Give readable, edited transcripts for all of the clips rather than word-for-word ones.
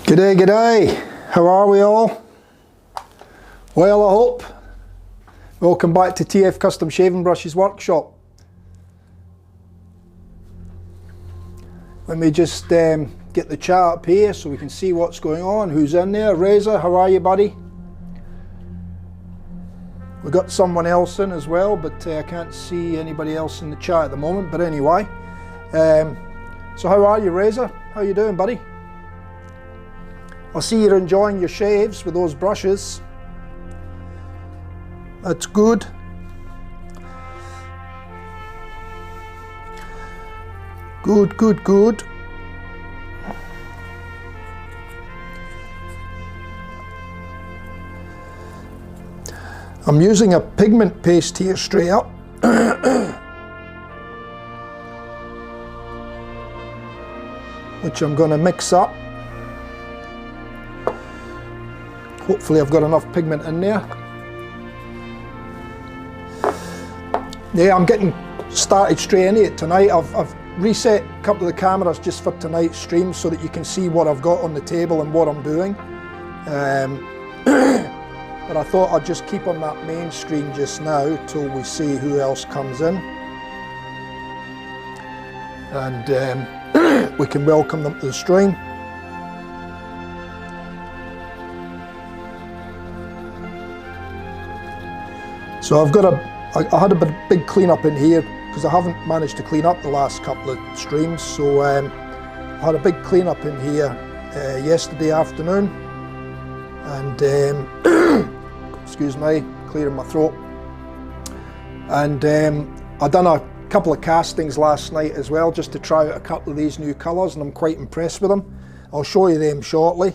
G'day, g'day. How are we all? Well, I hope. Welcome back to TF Custom Shaving Brushes Workshop. Let me just get the chat up here so we can see what's going on. Who's in there? Reza, how are you, buddy? We've got someone else in as well, but I can't see anybody else in the chat at the moment. But anyway, so how are you, Reza? How you doing, buddy? I see you're enjoying your shaves with those brushes. That's good. Good, good, good. I'm using a pigment paste here straight up. Which I'm going to mix up. Hopefully I've got enough pigment in there. Yeah, I'm getting started straight into it tonight. I've reset a couple of the cameras just for tonight's stream so that you can see what I've got on the table and what I'm doing. But I thought I'd just keep on that main screen just now till we see who else comes in. And we can welcome them to the stream. So I had a big clean up in here because I haven't managed to clean up the last couple of streams. So I had a big clean up in here yesterday afternoon, and excuse me, clearing my throat. And I done a couple of castings last night as well, just to try out a couple of these new colours, and I'm quite impressed with them. I'll show you them shortly.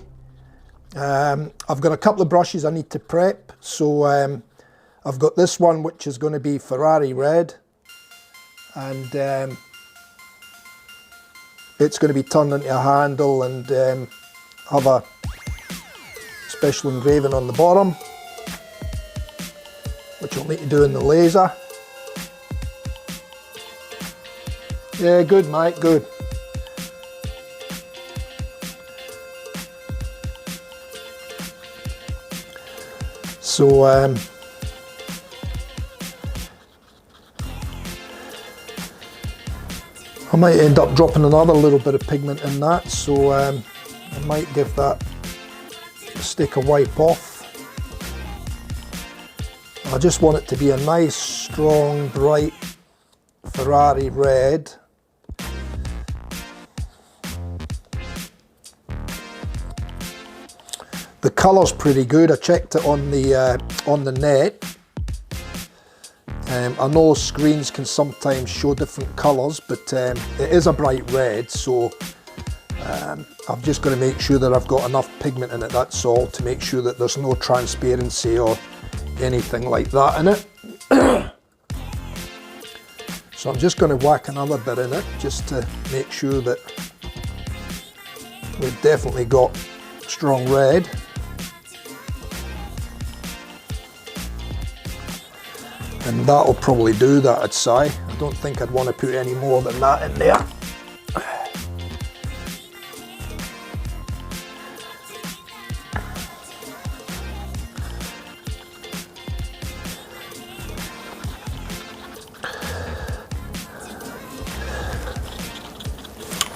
I've got a couple of brushes I need to prep, so I've got this one which is going to be Ferrari red, and it's going to be turned into a handle and have a special engraving on the bottom, which I'll need to do in the laser. Yeah, good mate, good. So I might end up dropping another little bit of pigment in that, so I might give that a stick a wipe off. I just want it to be a nice, strong, bright Ferrari red. The colour's pretty good. I checked it on the net. I know screens can sometimes show different colours, but it is a bright red, so I've just got to make sure that I've got enough pigment in it, that's all, to make sure that there's no transparency or anything like that in it. So I'm just going to whack another bit in it, just to make sure that we've definitely got strong red. And that'll probably do that, I'd say. I don't think I'd want to put any more than that in there.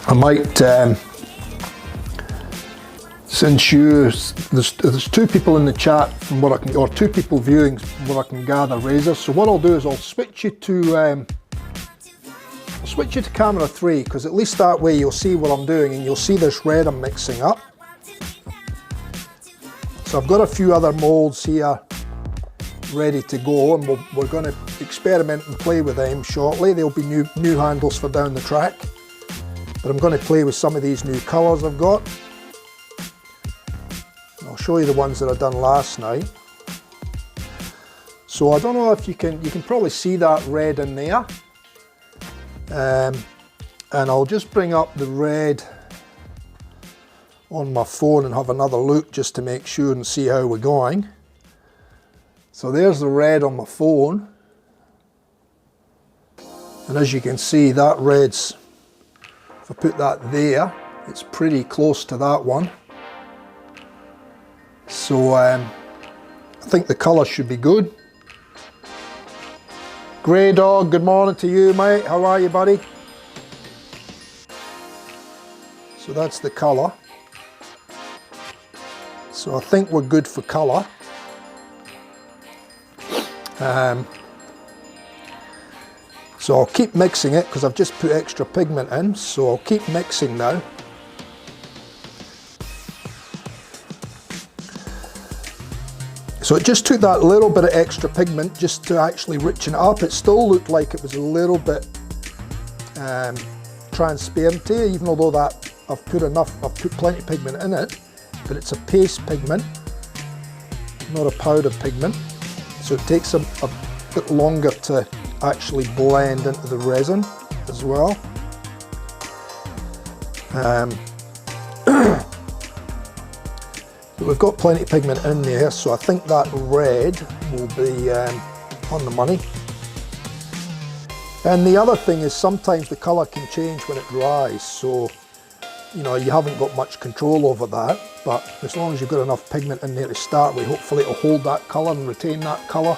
I might, since there's two people in the chat from what I can, or two people viewing from what I can gather, Razor. So what I'll do is I'll switch you to camera 3, because at least that way you'll see what I'm doing and you'll see this red I'm mixing up. So I've got a few other molds here ready to go, and we're going to experiment and play with them shortly. There'll be new handles for down the track, but I'm going to play with some of these new colours I've got. I'll show you the ones that I done last night. So I don't know if you can probably see that red in there. And I'll just bring up the red on my phone and have another look just to make sure and see how we're going. So there's the red on my phone. And as you can see, that red's, if I put that there, it's pretty close to that one. So I think the colour should be good. Grey Dog, good morning to you, mate. How are you, buddy? So that's the colour. So I think we're good for colour. So I'll keep mixing it because I've just put extra pigment in, so I'll keep mixing now. So it just took that little bit of extra pigment just to actually richen it up. It still looked like it was a little bit transparent, even although that I've put plenty of pigment in it, but it's a paste pigment, not a powder pigment. So it takes a bit longer to actually blend into the resin as well. But we've got plenty of pigment in there, so I think that red will be on the money. And the other thing is sometimes the colour can change when it dries, so you know, you haven't got much control over that, but as long as you've got enough pigment in there to start with, hopefully it'll hold that colour and retain that colour.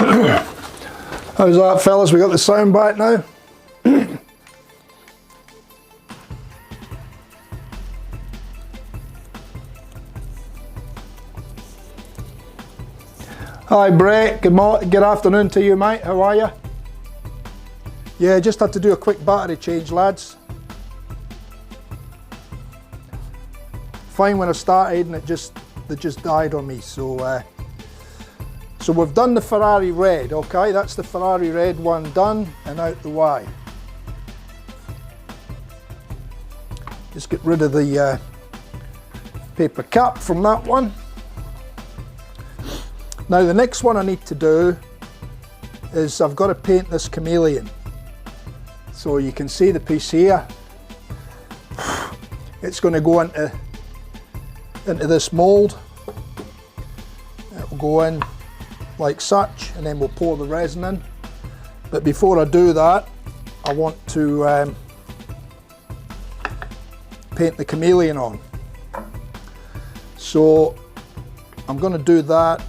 How's that, fellas? We got the sound back now? Hi Brett, good afternoon to you, mate. How are you? Yeah, just had to do a quick battery change, lads. Fine when I started and it just died on me. So we've done the Ferrari red, okay? That's the Ferrari red one done and out the way. Just get rid of the paper cap from that one. Now the next one I need to do is I've got to paint this Chameleon. So you can see the piece here. It's going to go into this mould. It will go in like such, and then we'll pour the resin in. But before I do that, I want to paint the Chameleon on. So I'm going to do that.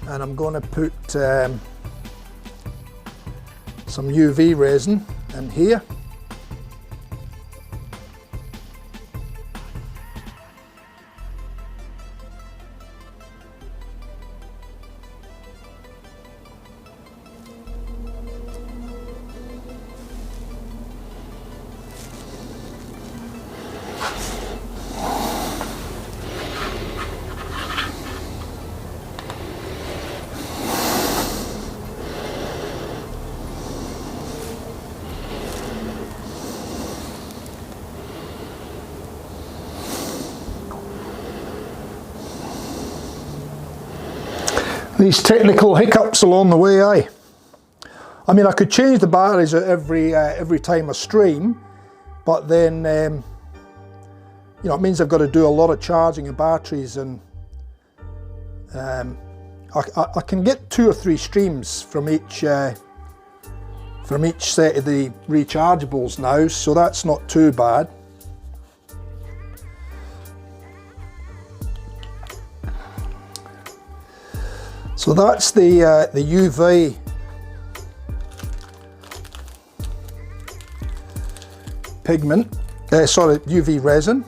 And I'm going to put some UV resin in here. These technical hiccups along the way, I mean, I could change the batteries every time I stream, but then you know, it means I've got to do a lot of charging of batteries, and I can get 2 or 3 streams from each set of the rechargeables now, so that's not too bad. So that's the UV pigment, sorry, UV resin.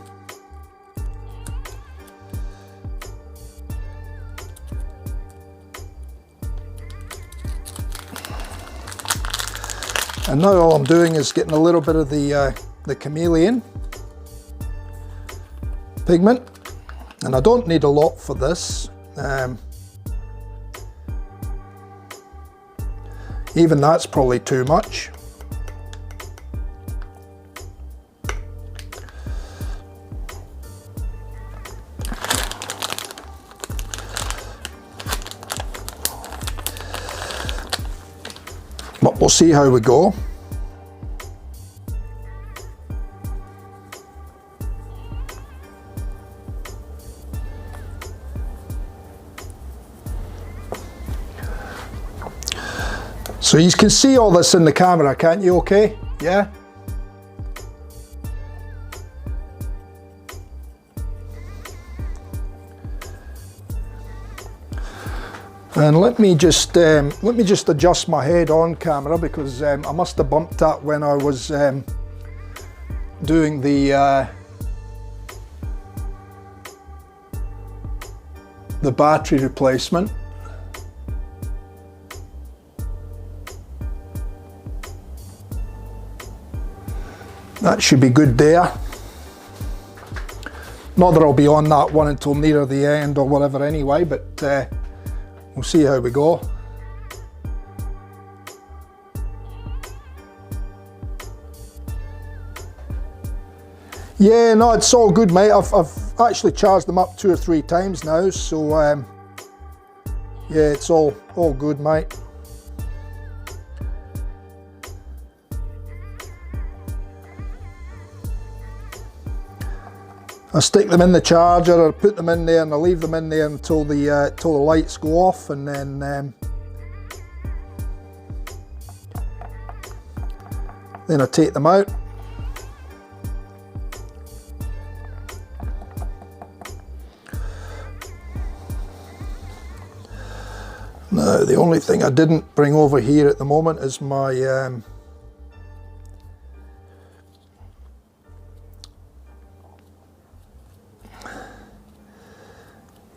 And now all I'm doing is getting a little bit of the Chameleon pigment, and I don't need a lot for this. Even that's probably too much. But we'll see how we go. So you can see all this in the camera, can't you? Okay, yeah? And let me just adjust my head on camera, because I must have bumped that when I was doing the battery replacement. That should be good there. Not that I'll be on that one until near the end or whatever anyway, but we'll see how we go. Yeah, no, it's all good, mate. I've actually charged them up 2 or 3 times now, so yeah, it's all good, mate. I stick them in the charger, I put them in there, and I leave them in there until the lights go off, and then I take them out. Now, the only thing I didn't bring over here at the moment is my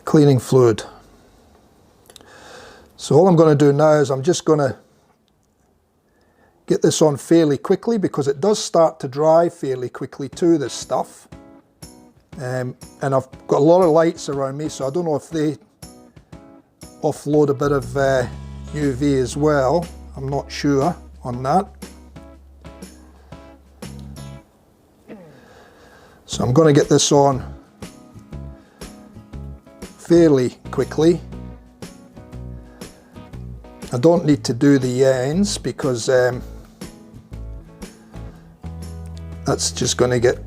cleaning fluid. So all I'm going to do now is I'm just going to get this on fairly quickly, because it does start to dry fairly quickly too, this stuff. And I've got a lot of lights around me, so I don't know if they offload a bit of UV as well. I'm not sure on that. So I'm going to get this on fairly quickly. I don't need to do the ends, because that's just going to get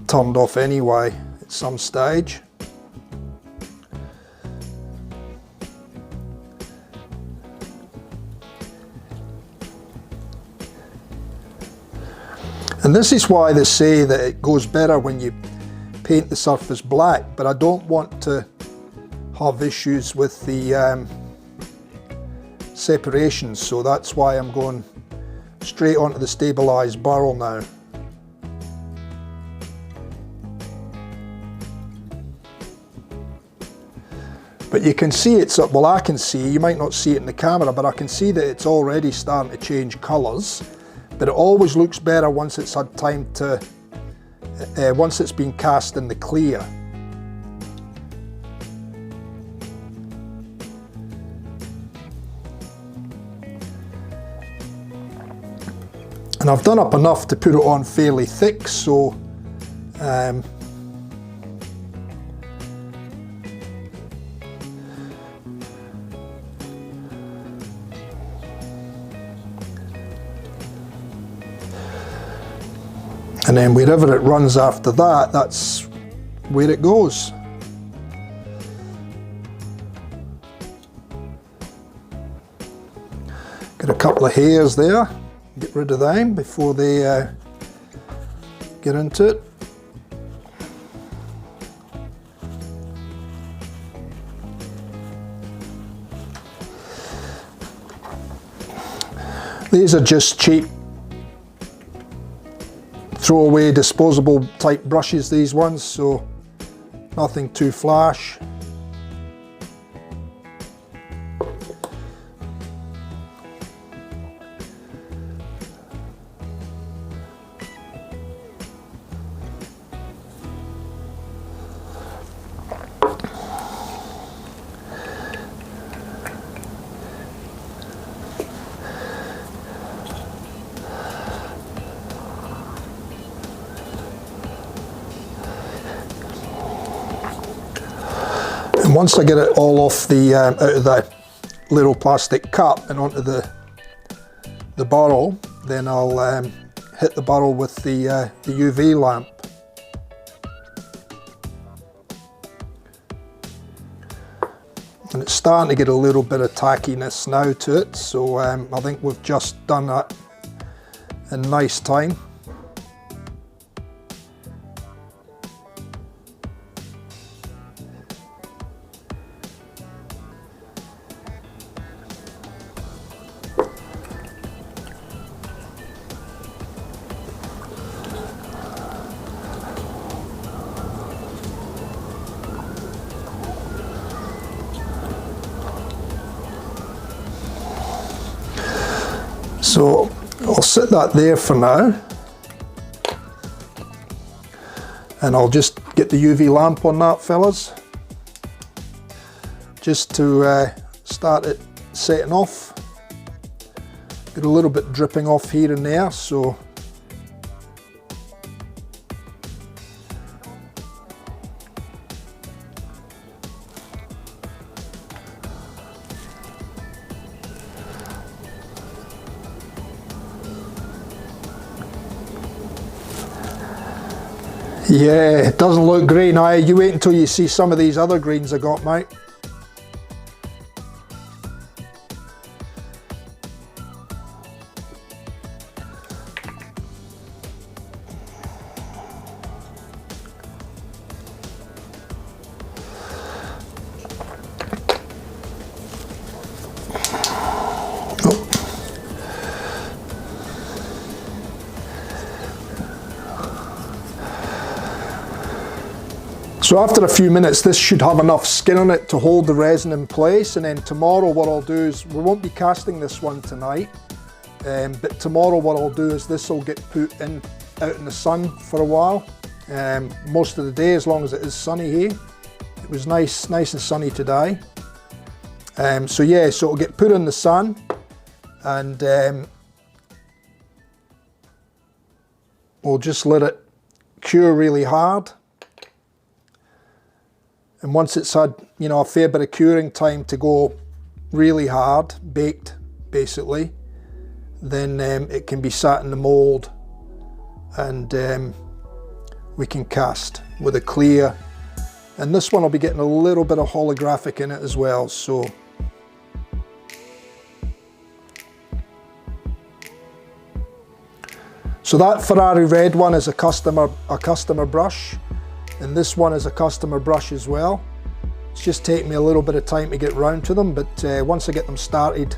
turned off anyway at some stage. And this is why they say that it goes better when you paint the surface black, but I don't want to have issues with the separation, so that's why I'm going straight onto the stabilised Burl now. But you can see it's, well, I can see, you might not see it in the camera, but I can see that it's already starting to change colours. But it always looks better once it's had time to, once it's been cast in the clear. And I've done up enough to put it on fairly thick, so and then wherever it runs after that, that's where it goes. Get a couple of hairs there, get rid of them before they get into it. These are just cheap throwaway disposable type brushes, these ones, so nothing too flash. And once I get it all off the out of the little plastic cup and onto the Burl, then I'll hit the Burl with the UV lamp. And it's starting to get a little bit of tackiness now to it, so I think we've just done that in nice time. So I'll set that there for now, and I'll just get the UV lamp on that, fellas, just to start it setting off. Get a little bit dripping off here and there, so yeah, it doesn't look great. Now you wait until you see some of these other greens I got, mate. So after a few minutes, this should have enough skin on it to hold the resin in place, and then tomorrow what I'll do is, we won't be casting this one tonight, but tomorrow what I'll do is this will get put out in the sun for a while, most of the day, as long as it is sunny here. It was nice and sunny today. So yeah, so it'll get put in the sun, and we'll just let it cure really hard. And once it's had, you know, a fair bit of curing time to go really hard, baked basically, then it can be sat in the mould, and we can cast with a clear. And this one will be getting a little bit of holographic in it as well, so. So that Ferrari red one is a customer brush, and this one is a customer brush as well. It's just taking me a little bit of time to get round to them, but once I get them started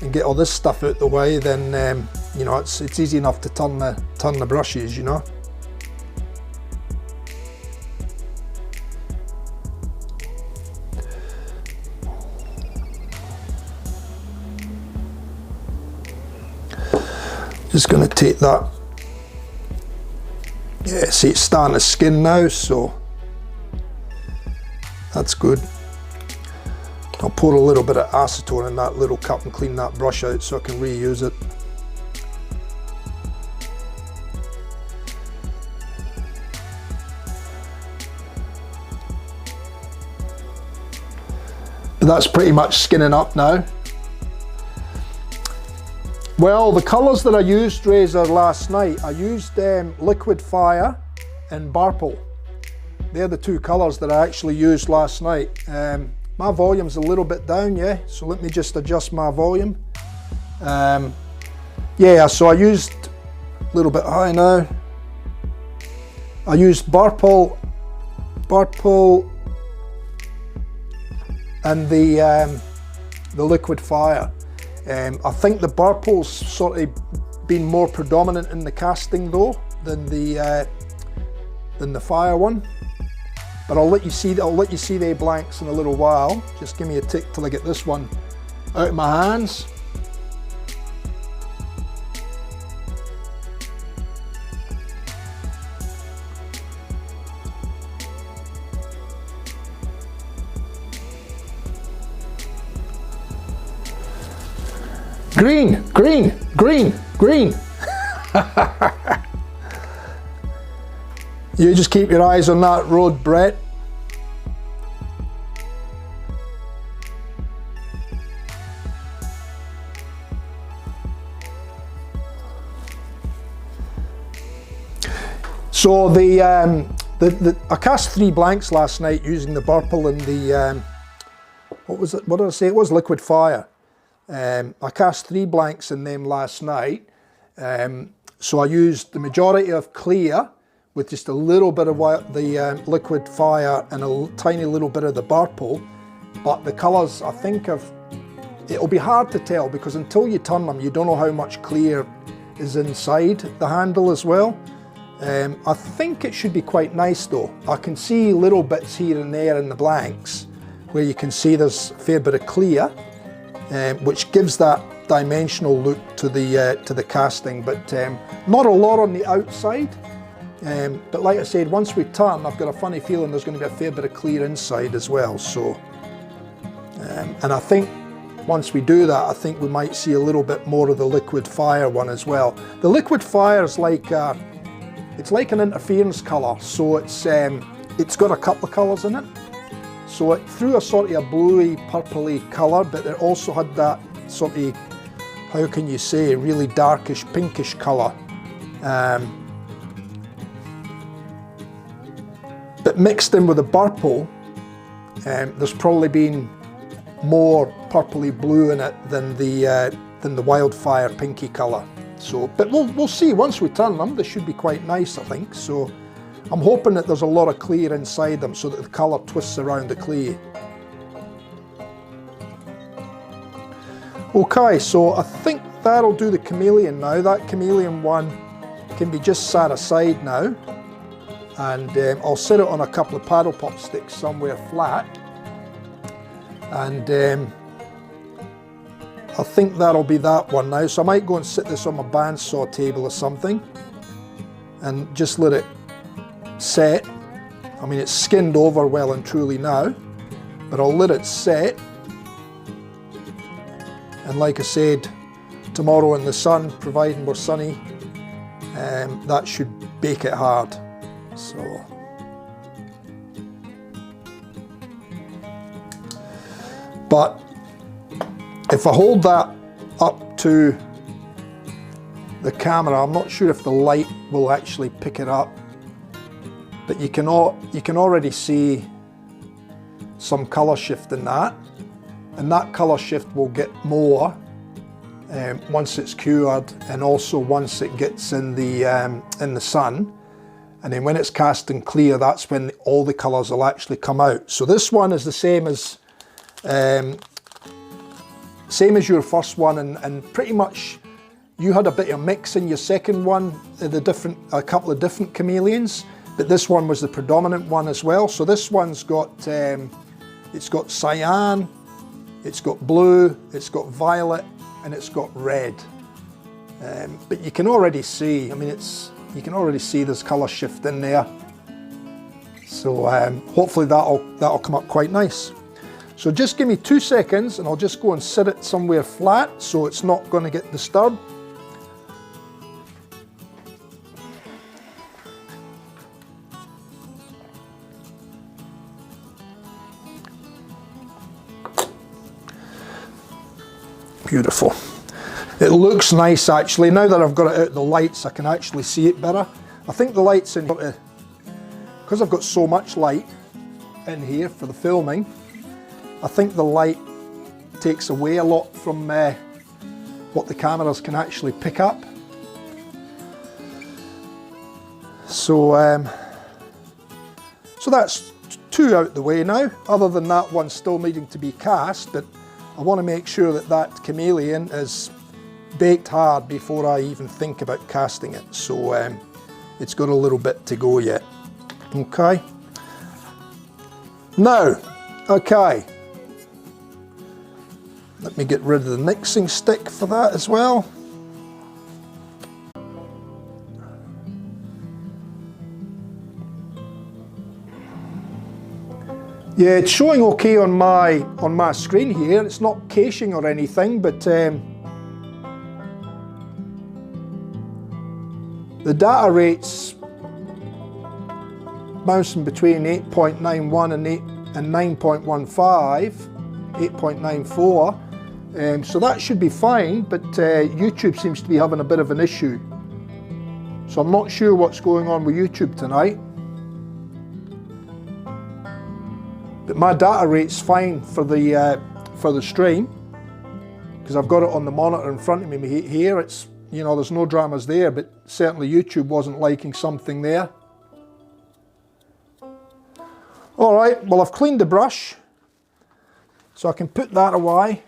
and get all this stuff out the way, then you know, it's easy enough to turn the brushes, you know. Just going to take that. Yeah, see, it's starting to skin now, so that's good. I'll pour a little bit of acetone in that little cup and clean that brush out so I can reuse it. But that's pretty much skinning up now. Well, the colours that I used, Razor, last night, I used Liquid Fire and Burl. They're the two colours that I actually used last night. My volume's a little bit down, yeah, so let me just adjust my volume. Yeah, so I used a little bit high now. I used Burl and the Liquid Fire. I think the Burl's sort of been more predominant in the casting though than the fire one. But I'll let you see the blanks in a little while. Just give me a tick till I get this one out of my hands. Green, green, green, green. You just keep your eyes on that road, Brett. So I cast 3 blanks last night using the Burl and the what was it? What did I say? It was Liquid Fire. I cast 3 blanks in them last night, so I used the majority of clear with just a little bit of the Liquid Fire and a tiny little bit of the Burl, but the colours, I think it'll be hard to tell because until you turn them you don't know how much clear is inside the handle as well. I think it should be quite nice though. I can see little bits here and there in the blanks where you can see there's a fair bit of clear, which gives that dimensional look to the casting, but not a lot on the outside. But like I said, once we turn, I've got a funny feeling there's going to be a fair bit of clear inside as well. So, and I think once we do that, I think we might see a little bit more of the Liquid Fire one as well. The Liquid Fire is like it's like an interference colour, so it's got a couple of colours in it. So it threw a sort of a bluey, purpley colour, but it also had that sort of, how can you say, really darkish, pinkish colour. But mixed in with the Burl, there's probably been more purpley blue in it than the Wildfire pinky colour. So, but we'll see once we turn them. They should be quite nice, I think. So I'm hoping that there's a lot of clear inside them so that the colour twists around the clay. Okay, so I think that'll do the Chameleon now. That Chameleon one can be just sat aside now. and I'll set it on a couple of paddle pop sticks somewhere flat, and I think that'll be that one now. So I might go and sit this on my bandsaw table or something and just let it set. I mean, it's skinned over well and truly now, but I'll let it set, and like I said, tomorrow in the sun, providing we're sunny, that should bake it hard. So but if I hold that up to the camera, I'm not sure if the light will actually pick it up, but you can already see some colour shift in that, and that colour shift will get more once it's cured, and also once it gets in the sun. And then when it's cast and clear, that's when all the colours will actually come out. So this one is the same as your first one, and pretty much you had a bit of mix in your second one, a couple of different chameleons, but this one was the predominant one as well. So this one's got it's got cyan, it's got blue, it's got violet, and it's got red. But you can already see, I mean, you can already see there's colour shift in there. So hopefully that'll come up quite nice. So just give me 2 seconds and I'll just go and sit it somewhere flat so it's not going to get disturbed. Beautiful. It looks nice actually. Now that I've got it out of the lights, I can actually see it better. I think the lights in here, because I've got so much light in here for the filming, I think the light takes away a lot from what the cameras can actually pick up. So, so that's 2 out the way now, other than that one still needing to be cast, but I want to make sure that that chameleon is baked hard before I even think about casting it. So it's got a little bit to go yet. Okay. Now, okay. Let me get rid of the mixing stick for that as well. Yeah, it's showing okay on my screen here. It's not caching or anything, but the data rate's bouncing between 8.91 and 9.15, 8.94. So that should be fine, but YouTube seems to be having a bit of an issue. So I'm not sure what's going on with YouTube tonight. But my data rate's fine for the stream, because I've got it on the monitor in front of me here. It's, you know, there's no dramas there, but certainly YouTube wasn't liking something there. All right, well, I've cleaned the brush, so I can put that away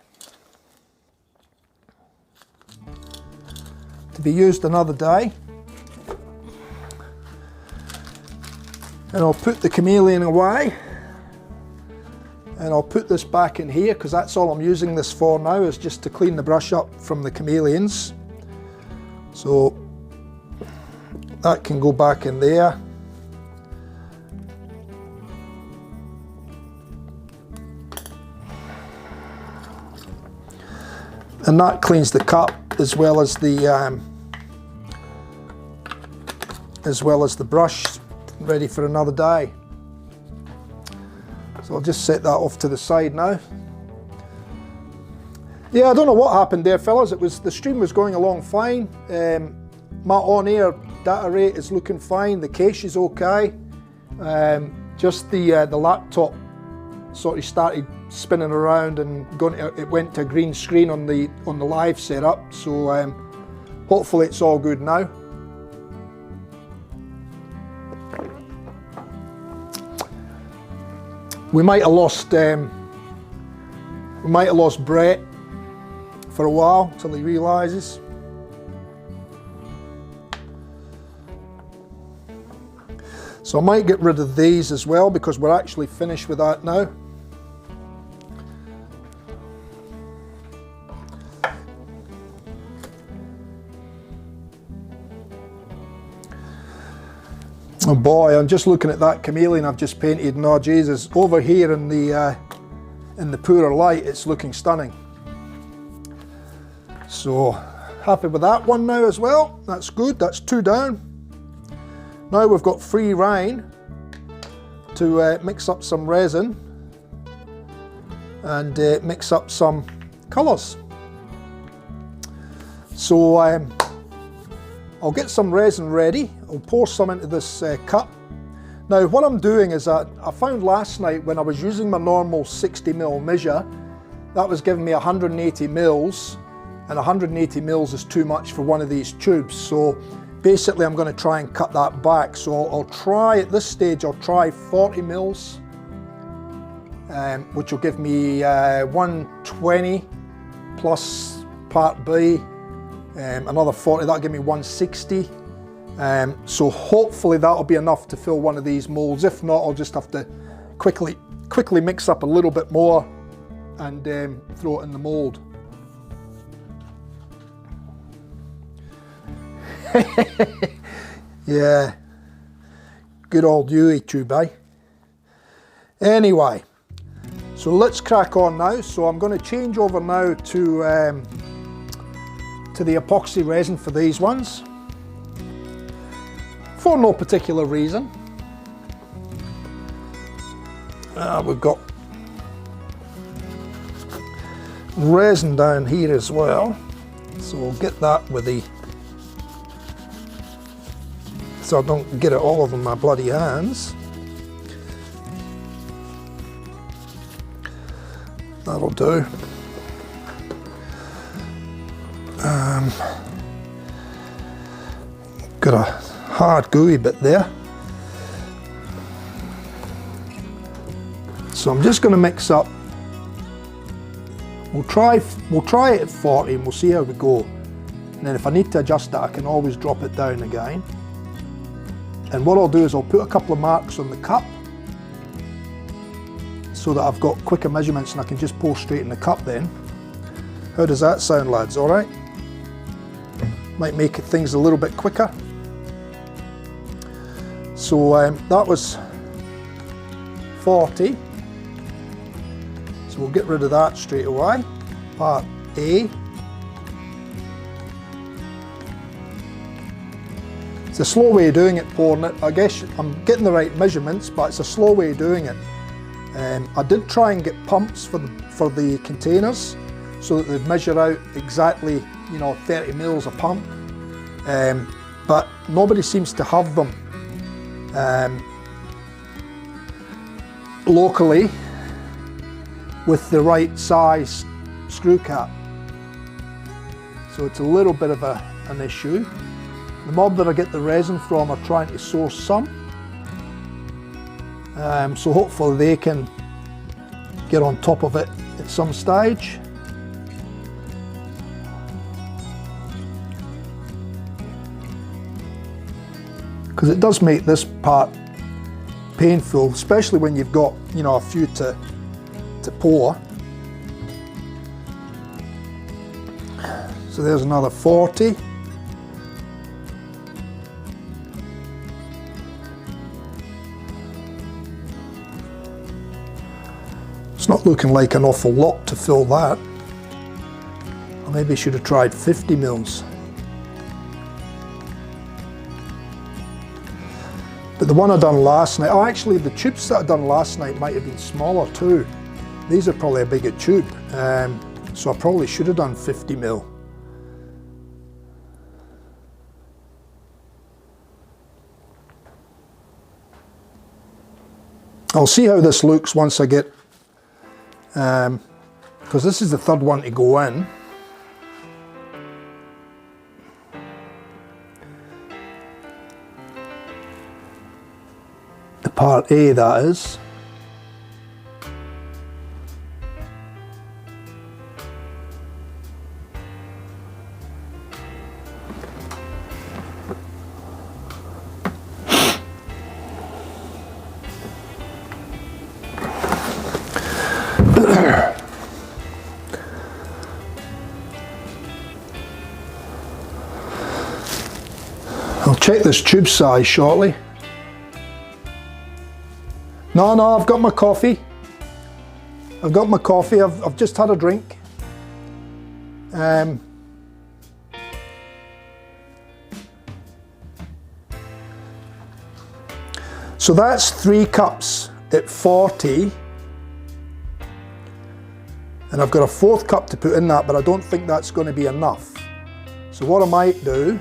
to be used another day. And I'll put the chameleon away. And I'll put this back in here, because that's all I'm using this for now, is just to clean the brush up from the chameleons. So that can go back in there. And that cleans the cup as well as the brush, ready for another day. So I'll just set that off to the side now. Yeah, I don't know what happened there, fellas. The stream was going along fine. My on-air data rate is looking fine. The cache is okay. Just the laptop sort of started spinning around and it went to a green screen on the live setup. So hopefully it's all good now. We might have lost Brett for a while until he realises. So I might get rid of these as well because we're actually finished with that now. Oh boy, I'm just looking at that chameleon I've just painted, and oh Jesus, over here in the poorer light it's looking stunning. So happy with that one now as well. That's good, that's 2 down. Now we've got free rein to mix up some resin and mix up some colours. So I'll get some resin ready. I'll pour some into this cup. Now what I'm doing is I found last night when I was using my normal 60mm measure, that was giving me 180 mils, and 180 mils is too much for one of these tubes. So basically I'm going to try and cut that back. So I'll try, at this stage, I'll try 40 mils, which will give me 120 plus part B, another 40, that'll give me 160. So hopefully that'll be enough to fill one of these molds. If not, I'll just have to quickly mix up a little bit more and throw it in the mold. Yeah, good old UE tube, eh? Anyway, so let's crack on now. So I'm going to change over now to the epoxy resin for these ones, for no particular reason. We've got resin down here as well, so we'll get that with the, so I don't get it all over my bloody hands. That'll do. Got a hard gooey bit there. So I'm just going to mix up. We'll try it at 40 and we'll see how we go. And then if I need to adjust it, I can always drop it down again. And what I'll do is I'll put a couple of marks on the cup so that I've got quicker measurements and I can just pour straight in the cup then. How does that sound, lads? All right? Might make things a little bit quicker. So that was 40. So we'll get rid of that straight away. Part A. It's a slow way of doing it, pouring it. I guess I'm getting the right measurements, but it's a slow way of doing it. I did try and get pumps for the containers so that they'd measure out exactly, 30 mils a pump. But nobody seems to have them locally with the right size screw cap. So it's a little bit of an issue. The mob that I get the resin from are trying to source some. So hopefully they can get on top of it at some stage. Because it does make this part painful, especially when you've got, a few to pour. So there's another 40. It's not looking like an awful lot to fill that. I maybe should have tried 50 mils. But the one I done last night, actually the tubes that I done last night might have been smaller too. These are probably a bigger tube, so I probably should have done 50 mil. I'll see how this looks once I get, because this is the third one to go in. The part A, that is. I'll check this tube size shortly. No, I've got my coffee. I've got my coffee, I've just had a drink. So that's 3 cups at 40. And I've got a 4th cup to put in that, but I don't think that's going to be enough. So what I might do,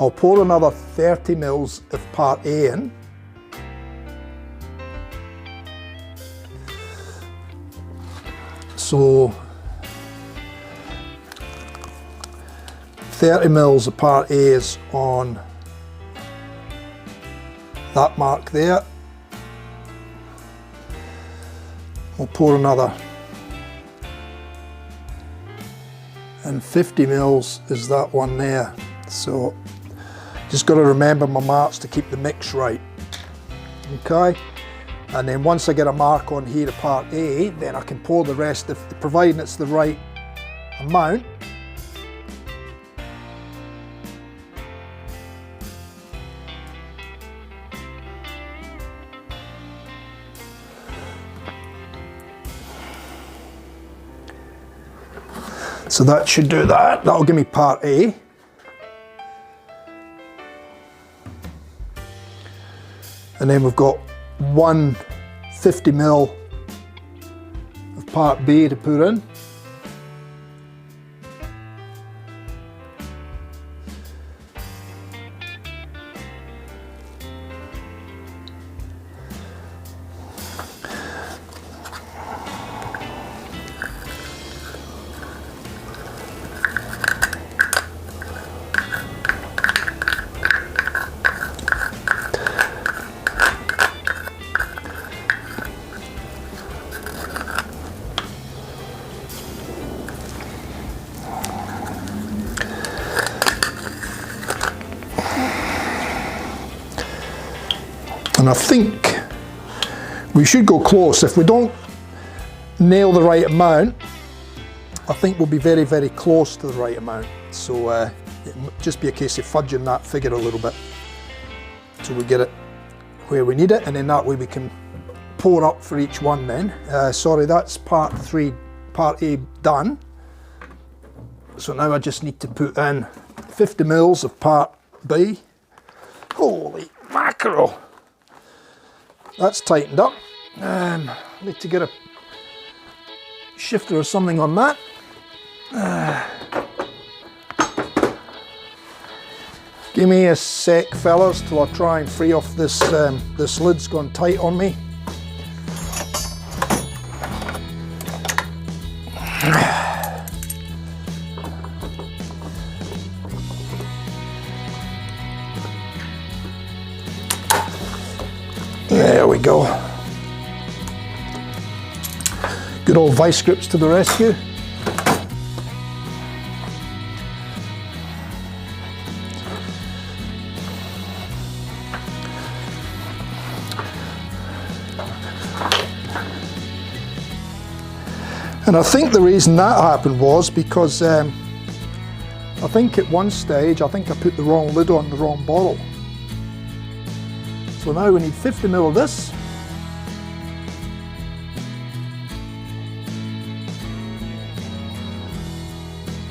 I'll pour another 30 mils of part A in. So 30 mils of part A is on that mark there. We'll pour another, and 50 mils is that one there. So just got to remember my marks to keep the mix right. Okay, and then once I get a mark on here to part A, then I can pour the rest, providing it's the right amount. So that should do that. That'll give me part A. And then we've got 150 ml of part B to put in. And I think we should go close. If we don't nail the right amount, I think we'll be very, very close to the right amount. So it might just be a case of fudging that figure a little bit till we get it where we need it, and then that way we can pour up for each one then. Sorry, that's part A done. So now I just need to put in 50 mils of part B. Holy mackerel! That's tightened up. Need to get a shifter or something on that. Give me a sec, fellas, till I try and free off this. This lid's gone tight on me. There we go. Good old vice grips to the rescue. And I think the reason that happened was because I think at one stage I put the wrong lid on the wrong bottle. So now we need 50 ml of this.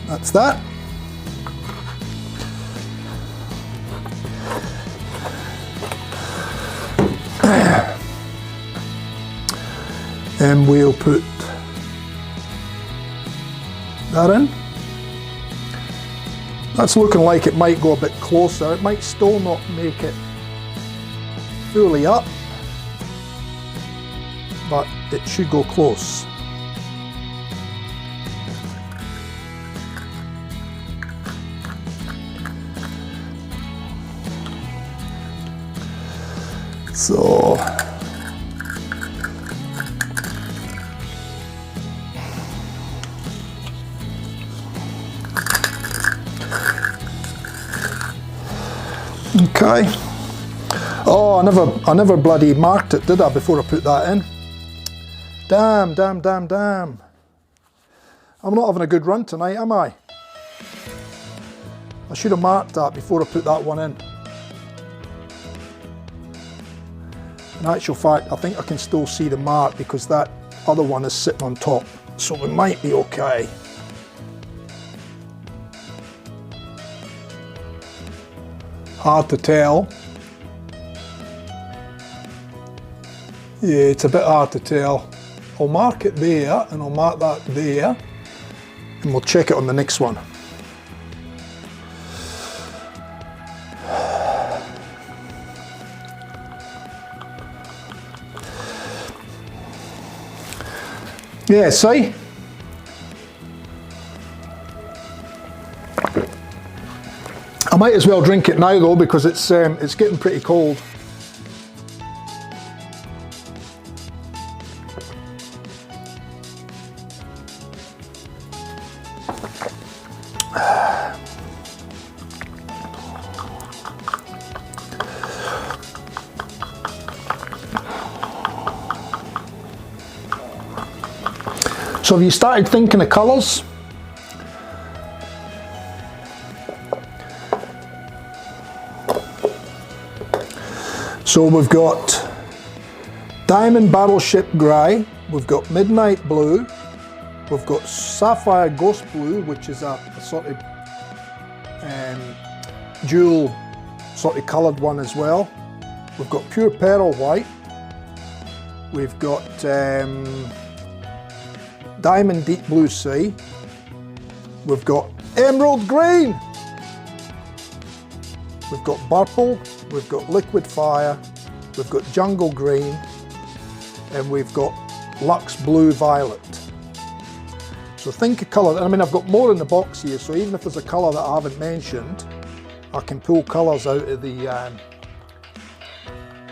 That's that. And we'll put that in. That's looking like it might go a bit closer. It might still not make it fully up, but it should go close. So okay. Oh, I never bloody marked it, did I, before I put that in? Damn. I'm not having a good run tonight, am I? I should have marked that before I put that one in. In actual fact, I think I can still see the mark because that other one is sitting on top, so we might be okay. Hard to tell. Yeah, it's a bit hard to tell. I'll mark it there and I'll mark that there and we'll check it on the next one. Yeah, see? I might as well drink it now though because it's getting pretty cold. So have you started thinking of colours? So we've got Diamond Battleship Grey, we've got Midnight Blue, we've got Sapphire Ghost Blue, which is a sort of dual sort of coloured one as well. We've got Pure Pearl White, we've got Diamond Deep Blue Sea, we've got Emerald Green, we've got Purple, we've got Liquid Fire, we've got Jungle Green, and we've got Luxe Blue Violet. So think of colour. I mean, I've got more in the box here, so even if there's a colour that I haven't mentioned, I can pull colours out of the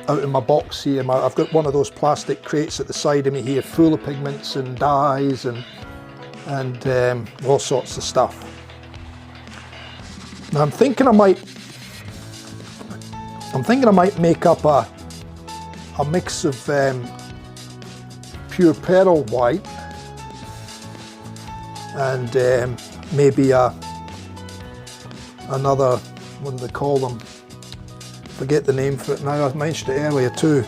out of my box here. I've got one of those plastic crates at the side of me here, full of pigments and dyes and all sorts of stuff. Now I'm thinking I might make up a mix of Pure Pearl White and maybe another, what do they call them? Forget the name for it now. I mentioned it earlier too,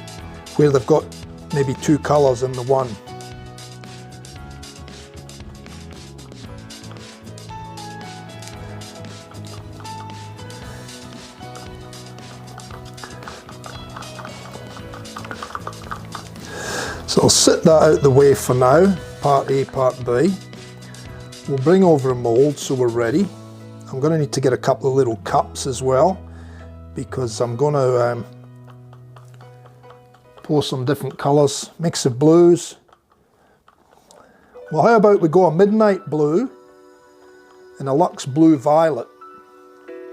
where they've got maybe two colours in the one. So I'll sit that out the way for now, part A, part B. We'll bring over a mould so we're ready. I'm going to need to get a couple of little cups as well, because I'm going to pour some different colours, mix of blues. Well, how about we go a Midnight Blue and a Luxe Blue Violet,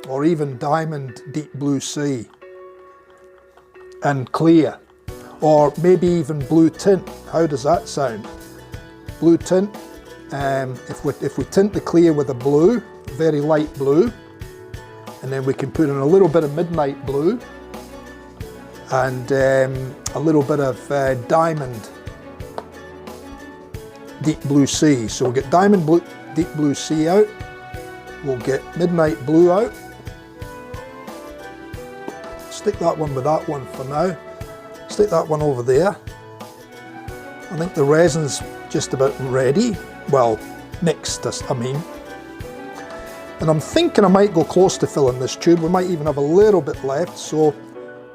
or even Diamond Deep Blue Sea and Clear, or maybe even Blue Tint. How does that sound? Blue Tint, if we tint the clear with a blue, very light blue, and then we can put in a little bit of Midnight Blue and a little bit of Diamond Deep Blue Sea. So we'll get Diamond Deep Blue Sea out, we'll get Midnight Blue out, stick that one with that one for now, stick that one over there. I think the resin's just about ready, well, mixed I mean. And I'm thinking I might go close to filling this tube. We might even have a little bit left, so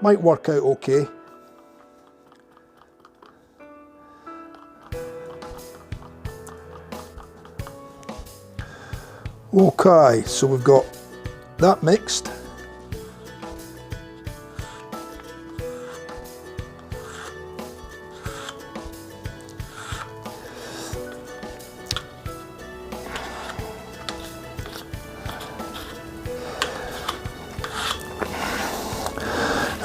might work out okay. Okay, so we've got that mixed.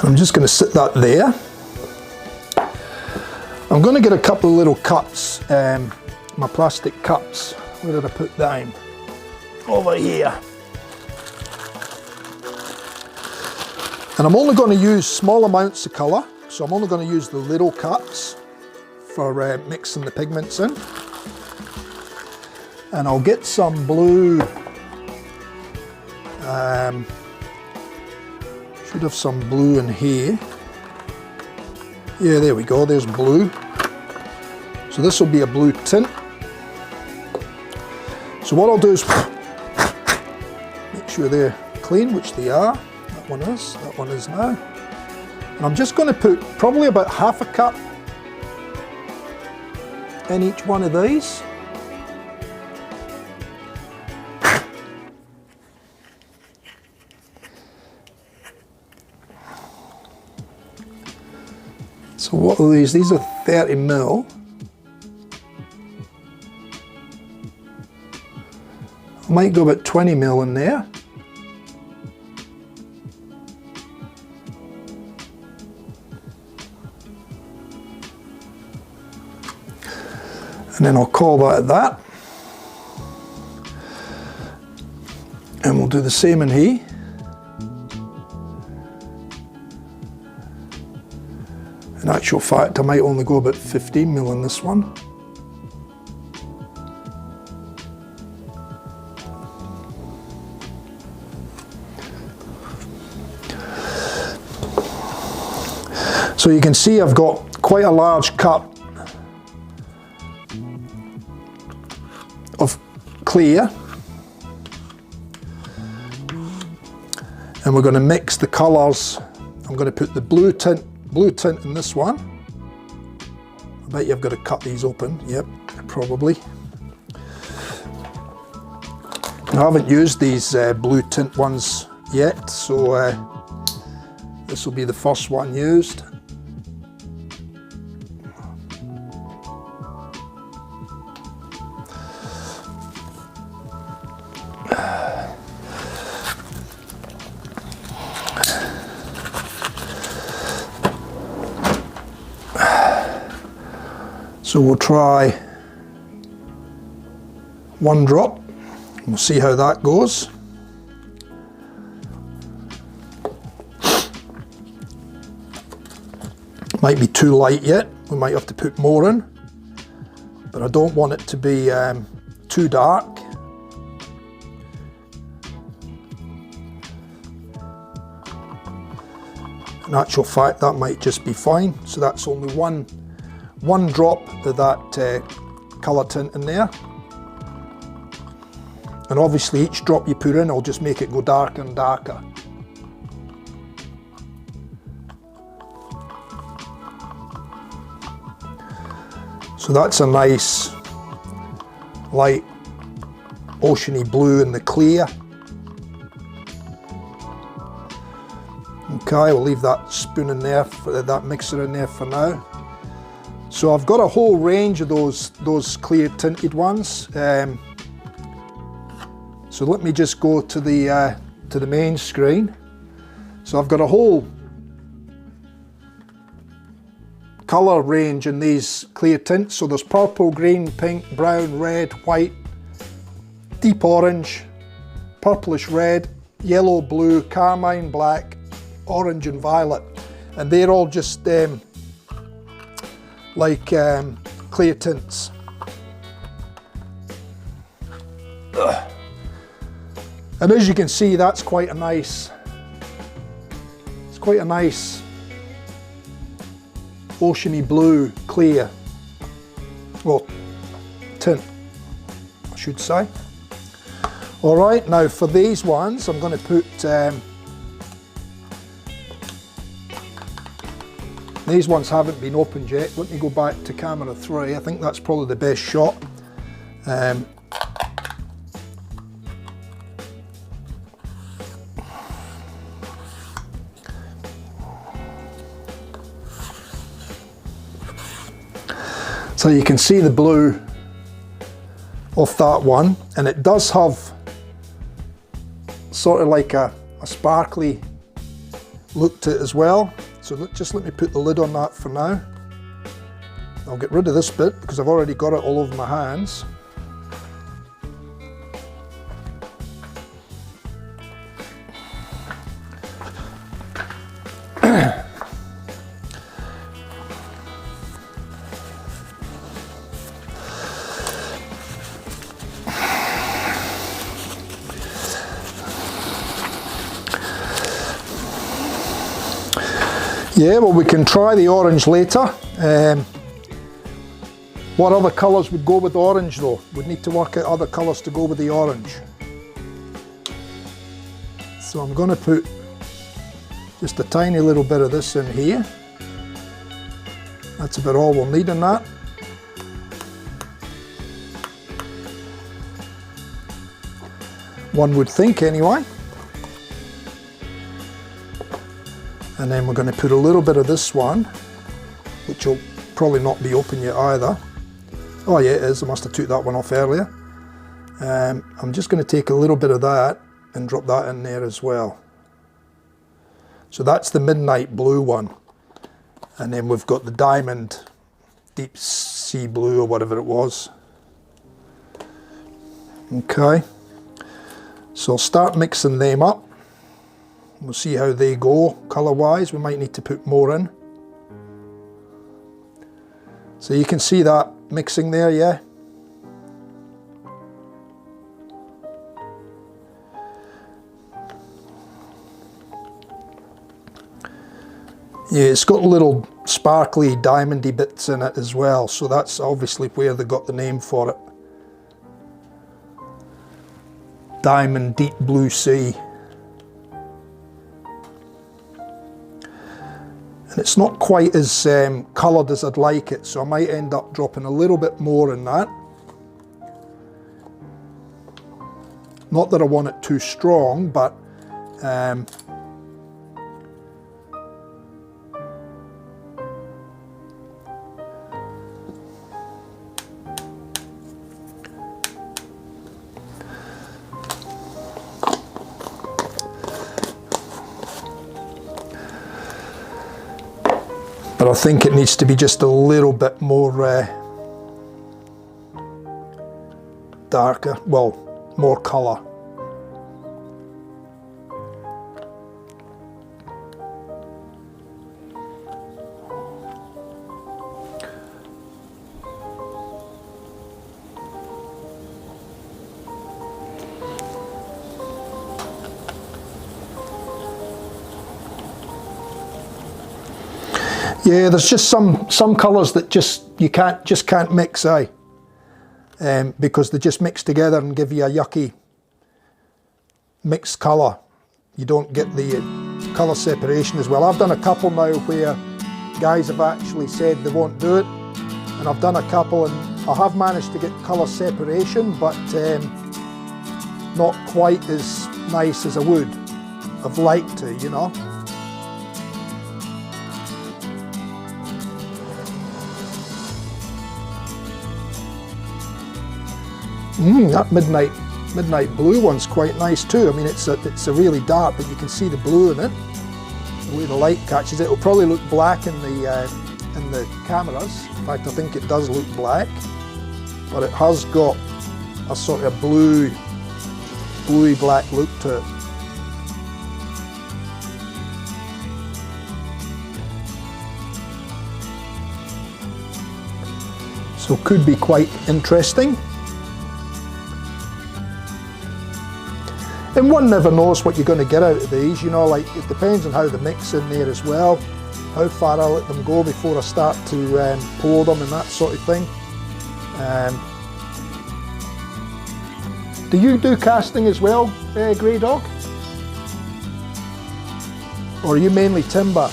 I'm just going to sit that there. I'm going to get a couple of little cups, my plastic cups. Where did I put them? Over here. And I'm only going to use small amounts of colour, so I'm only going to use the little cups for mixing the pigments in. And I'll get some blue Should have some blue in here. Yeah, there we go, there's blue. So this will be a blue tint. So what I'll do is make sure they're clean, which they are. That one is now. And I'm just going to put probably about half a cup in each one of these. So what are these? These are 30 ml. I might go about 20 ml in there. And then I'll call that at that. And we'll do the same in here. In actual fact, I might only go about 15 ml in this one. So you can see I've got quite a large cup of clear, and we're going to mix the colours. I'm going to put the blue tint in this one. I bet you've got to cut these open. Yep, probably. I haven't used these blue tint ones yet, so this will be the first one used. So we'll try one drop, and we'll see how that goes. Might be too light yet, we might have to put more in, but I don't want it to be too dark. In actual fact, that might just be fine. So that's only one drop of that colour tint in there. And obviously each drop you put in will just make it go darker and darker. So that's a nice light oceany blue in the clear. Okay, we'll leave that spoon in there, that mixer in there for now. So I've got a whole range of those clear tinted ones. So let me just go to the main screen. So I've got a whole colour range in these clear tints. So there's purple, green, pink, brown, red, white, deep orange, purplish red, yellow, blue, carmine black, orange and violet. And they're all just clear tints. And as you can see, that's quite a nice, it's quite a nice oceany blue clear, well, tint, I should say. All right, now for these ones, I'm going to put, these ones haven't been opened yet. Let me go back to camera 3. I think that's probably the best shot. So you can see the blue off that one, and it does have sort of like a sparkly look to it as well. So just let me put the lid on that for now. I'll get rid of this bit because I've already got it all over my hands. Yeah, well, we can try the orange later. What other colours would go with orange though? We'd need to work out other colours to go with the orange. So I'm going to put just a tiny little bit of this in here. That's about all we'll need in that. One would think anyway. And then we're going to put a little bit of this one, which will probably not be open yet either. Oh yeah, it is. I must have took that one off earlier. I'm just going to take a little bit of that and drop that in there as well. So that's the midnight blue one. And then we've got the diamond deep sea blue or whatever it was. Okay. So I'll start mixing them up. We'll see how they go colour wise. We might need to put more in. So you can see that mixing there, yeah? Yeah, it's got little sparkly diamondy bits in it as well, so that's obviously where they got the name for it. Diamond Deep Blue Sea. And it's not quite as coloured as I'd like it, so I might end up dropping a little bit more in that. Not that I want it too strong, but I think it needs to be just a little bit more darker, well, more colour. Yeah, there's just some colours that you can't mix, because they just mix together and give you a yucky mixed colour. You don't get the colour separation as well. I've done a couple now where guys have actually said they won't do it, and I've done a couple and I have managed to get colour separation, but not quite as nice as I would have liked to, you know. That midnight blue one's quite nice too. I mean, it's a really dark, but you can see the blue in it. The way the light catches it, it'll probably look black in the cameras. In fact, I think it does look black, but it has got a sort of bluey black look to it. So could be quite interesting. And one never knows what you're going to get out of these, you know, like it depends on how the mix in there as well, how far I let them go before I start to pour them and that sort of thing. Do you do casting as well, Grey Dog? Or are you mainly timber?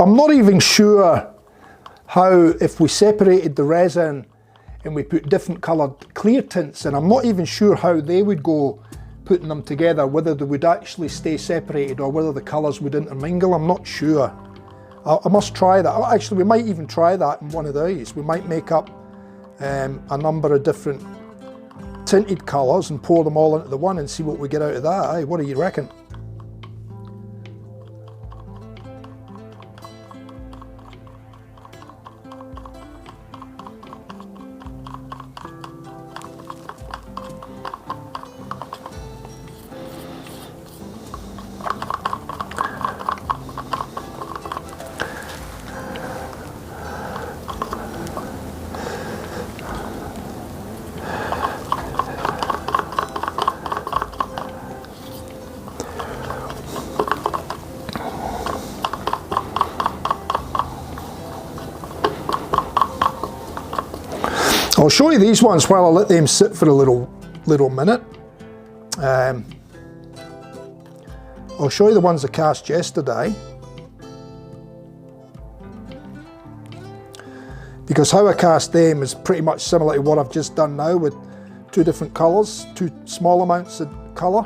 I'm not even sure how, if we separated the resin and we put different coloured clear tints in, I'm not even sure how they would go putting them together, whether they would actually stay separated or whether the colours would intermingle. I'm not sure. I must try that. Actually, we might even try that in one of these. We might make up a number of different tinted colours and pour them all into the one and see what we get out of that. What do you reckon? I'll show you these ones while I let them sit for a little minute. I'll show you the ones I cast yesterday, because how I cast them is pretty much similar to what I've just done now, with two different colours, two small amounts of colour,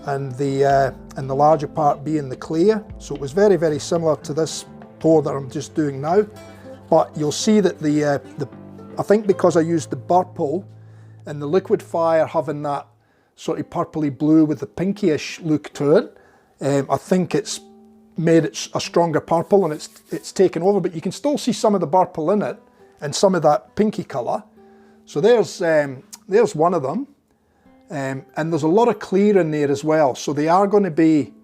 and the larger part being the clear. So it was very, very similar to this pour that I'm just doing now. But you'll see that I think because I used the Burl and the liquid fire having that sort of purpley blue with the pinkyish look to it, I think it's made it a stronger purple, and it's taken over, but you can still see some of the Burl in it and some of that pinky colour. So there's one of them, and there's a lot of clear in there as well. So they are going to be,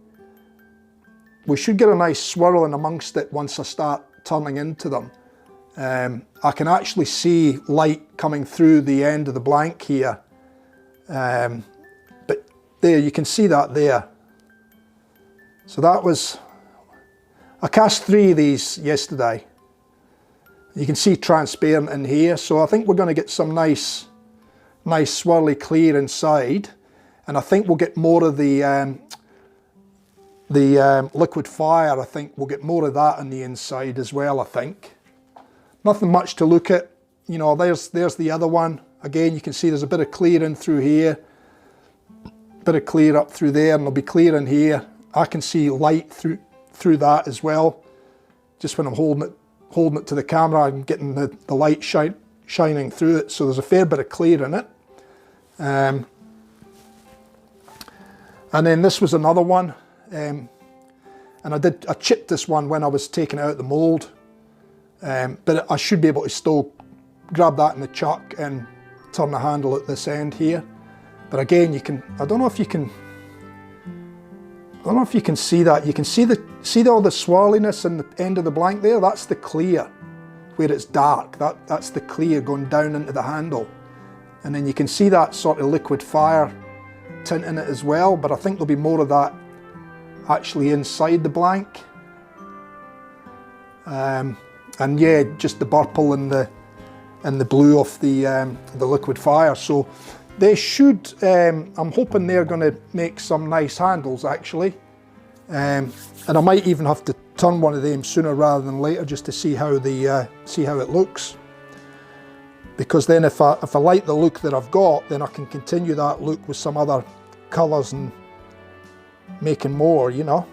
we should get a nice swirling amongst it once I start turning into them. I can actually see light coming through the end of the blank here, but there you can see that there. So that was, I cast 3 of these yesterday. You can see transparent in here, so I think we're going to get some nice swirly clear inside, and I think we'll get more of the liquid fire. I think we'll get more of that on the inside as well, I think. Nothing much to look at, you know. There's the other one. Again, you can see there's a bit of clear in through here, bit of clear up through there, and there'll be clear in here. I can see light through that as well. Just when I'm holding it to the camera, I'm getting the light shining through it. So there's a fair bit of clear in it. And then this was another one, and I chipped this one when I was taking it out the mould. But I should be able to still grab that in the chuck and turn the handle at this end here. But again, I don't know if you can see that. You can see all the swirliness in the end of the blank there. That's the clear, where it's dark. That's the clear going down into the handle. And then you can see that sort of liquid fire tint in it as well, but I think there'll be more of that actually inside the blank. And yeah, just the purple and the blue of the liquid fire. So they should, I'm hoping they're going to make some nice handles actually. And I might even have to turn one of them sooner rather than later, just to see how it looks. Because then if I like the look that I've got, then I can continue that look with some other colours and making more, you know.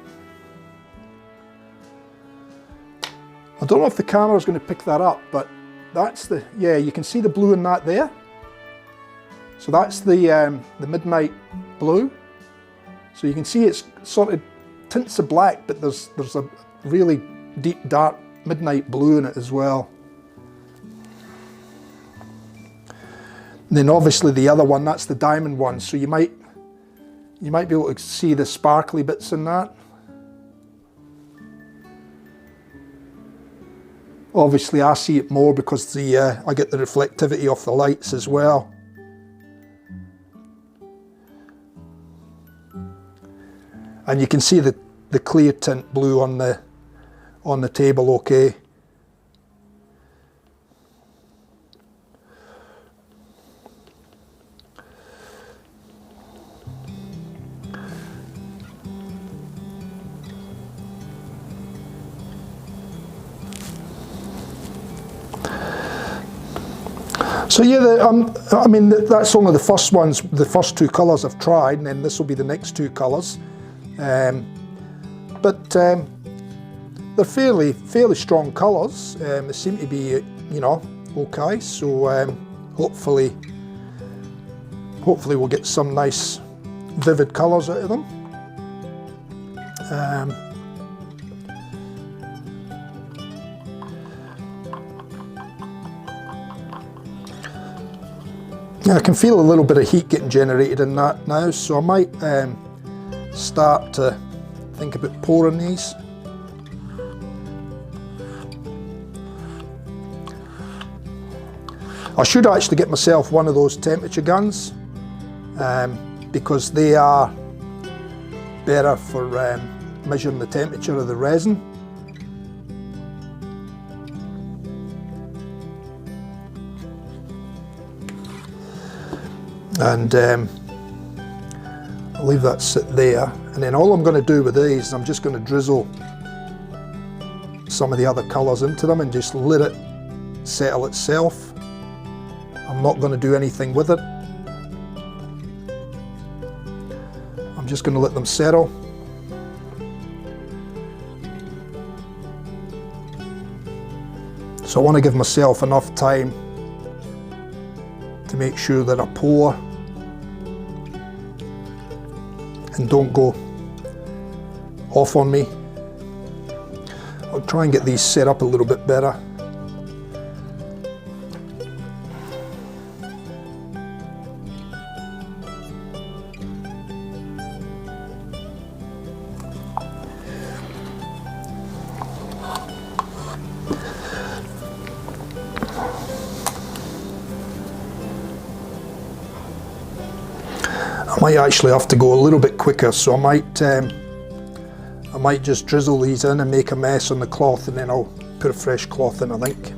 I don't know if the camera's going to pick that up, but that's yeah, you can see the blue in that there. So that's the midnight blue. So you can see it's sort of tints of black, but there's a really deep dark midnight blue in it as well. And then obviously the other one, that's the diamond one. So you might be able to see the sparkly bits in that. Obviously I see it more because I get the reflectivity off the lights as well. And you can see the clear tint blue on the table okay. So yeah, I mean that's only the first ones, the first 2 colours I've tried, and then this will be the next 2 colours. But they're fairly strong colours. They seem to be, you know, okay. So hopefully we'll get some nice vivid colours out of them. I can feel a little bit of heat getting generated in that now, so I might start to think about pouring these. I should actually get myself one of those temperature guns, because they are better for measuring the temperature of the resin. and I'll leave that sit there. And then all I'm going to do with these is I'm just going to drizzle some of the other colours into them and just let it settle itself. I'm not going to do anything with it. I'm just going to let them settle. So I want to give myself enough time to make sure that I pour and don't go off on me. I'll try and get these set up a little bit better. I might actually have to go a little bit quicker, so I might just drizzle these in and make a mess on the cloth, and then I'll put a fresh cloth in, I think.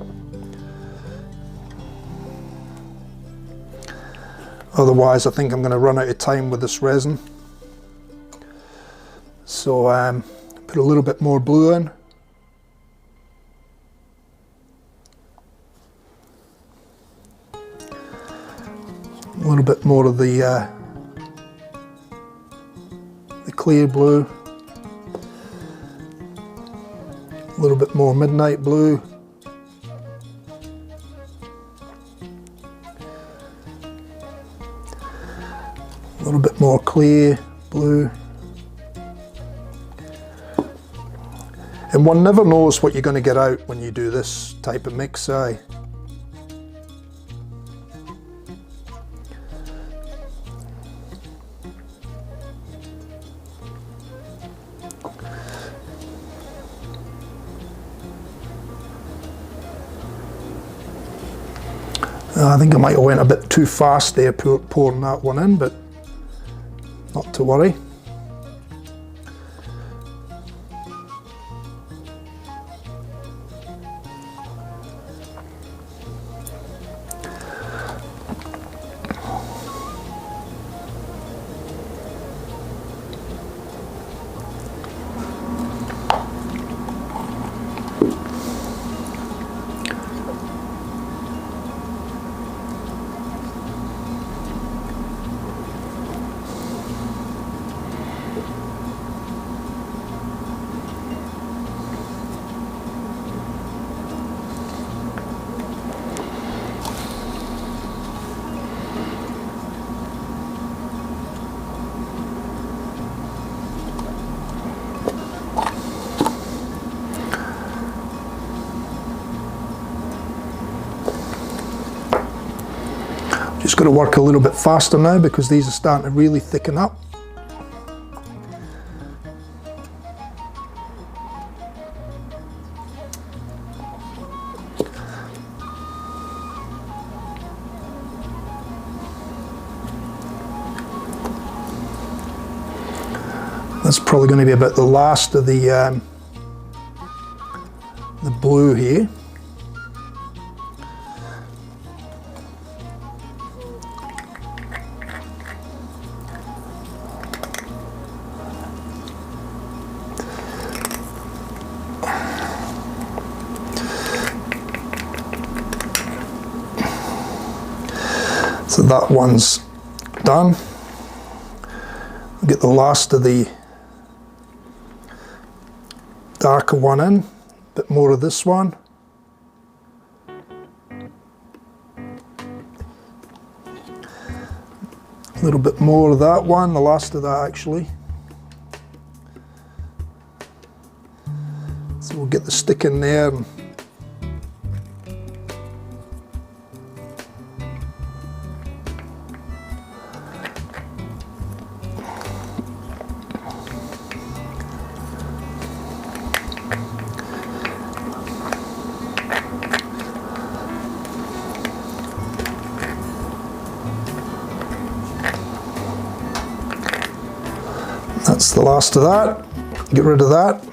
Otherwise I think I'm going to run out of time with this resin. So put a little bit more blue in. A little bit more of the clear blue. A little bit more midnight blue. A little bit more clear blue. And one never knows what you're going to get out when you do this type of mix. I think I might have went a bit too fast there pouring that one in, but not to worry. Just got to work a little bit faster now because these are starting to really thicken up. That's probably going to be about the last of the blue here. So that one's done. I'll get the last of the darker one in, a bit more of this one. A little bit more of that one, the last of that actually. So we'll get the stick in there. And that's the last of that. Get rid of that.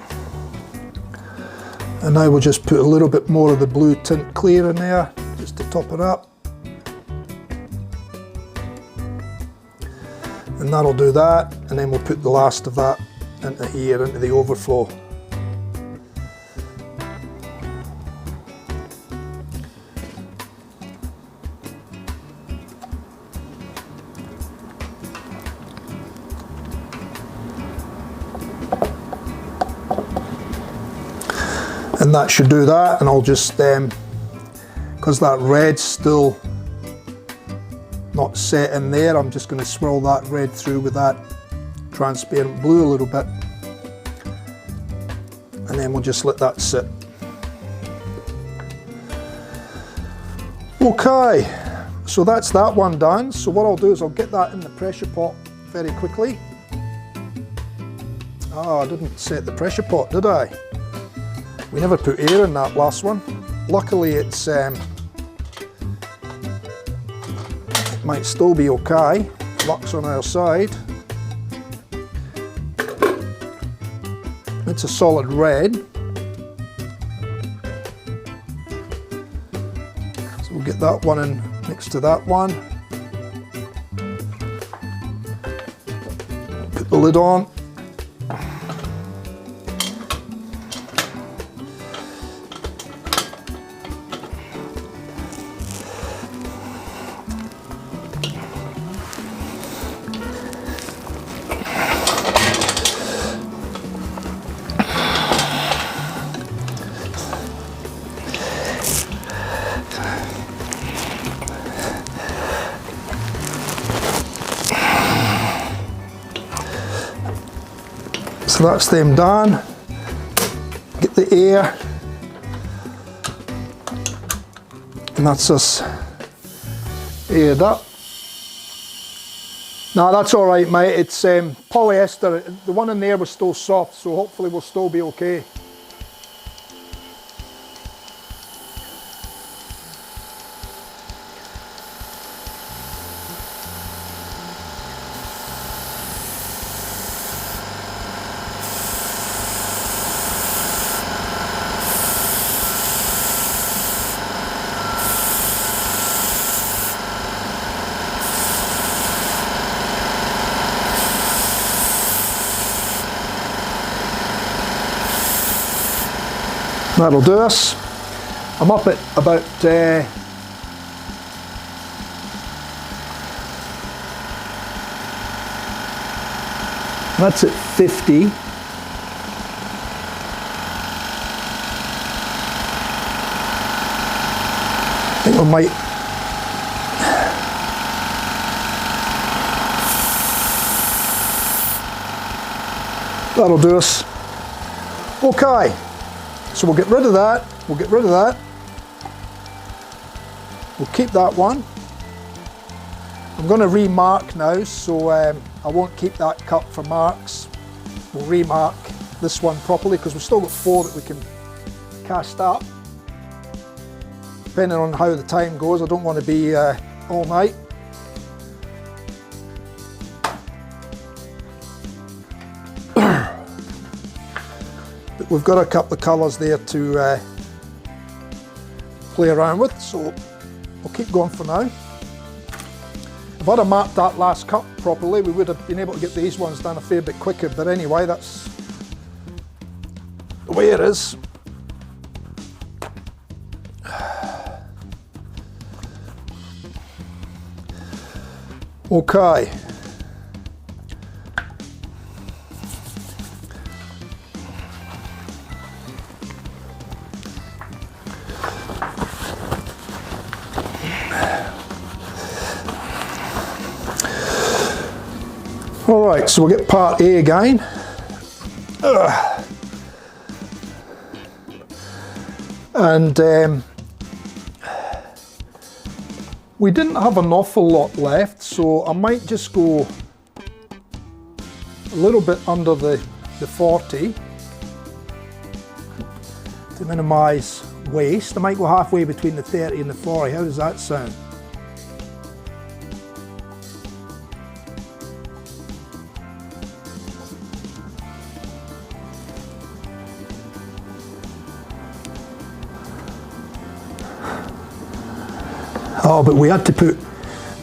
And now we'll just put a little bit more of the blue tint clear in there, just to top it up. And that'll do that, and then we'll put the last of that into here, into the overflow. And that should do that, and I'll just, because that red's still not set in there, I'm just going to swirl that red through with that transparent blue a little bit, and then we'll just let that sit. Okay, so that's that one done. So what I'll do is I'll get that in the pressure pot very quickly. Oh, I didn't set the pressure pot, did I? We never put air in that last one. Luckily it's it might still be okay. Luck's on our side. It's a solid red. So we'll get that one in next to that one. Put the lid on. So that's them done. Get the air, and that's us aired up. No, that's all right, mate. It's polyester. The one in there was still soft, so hopefully we'll still be okay. That'll do us. I'm up at about that's at 50. I think we might that'll do us. Okay. So we'll get rid of that, we'll keep that one. I'm going to remark now, so I won't keep that cut for marks. We'll remark this one properly, because we've still got 4 that we can cast up. Depending on how the time goes, I don't want to be all night. We've got a couple of colours there to play around with, so we'll keep going for now. If I'd have marked that last cut properly, we would have been able to get these ones done a fair bit quicker, but anyway, that's the way it is. Okay. Alright, so we'll get part A again. And we didn't have an awful lot left, so I might just go a little bit under the 40 to minimise waste. I might go halfway between the 30 and the 40. How does that sound? Oh, but we had to put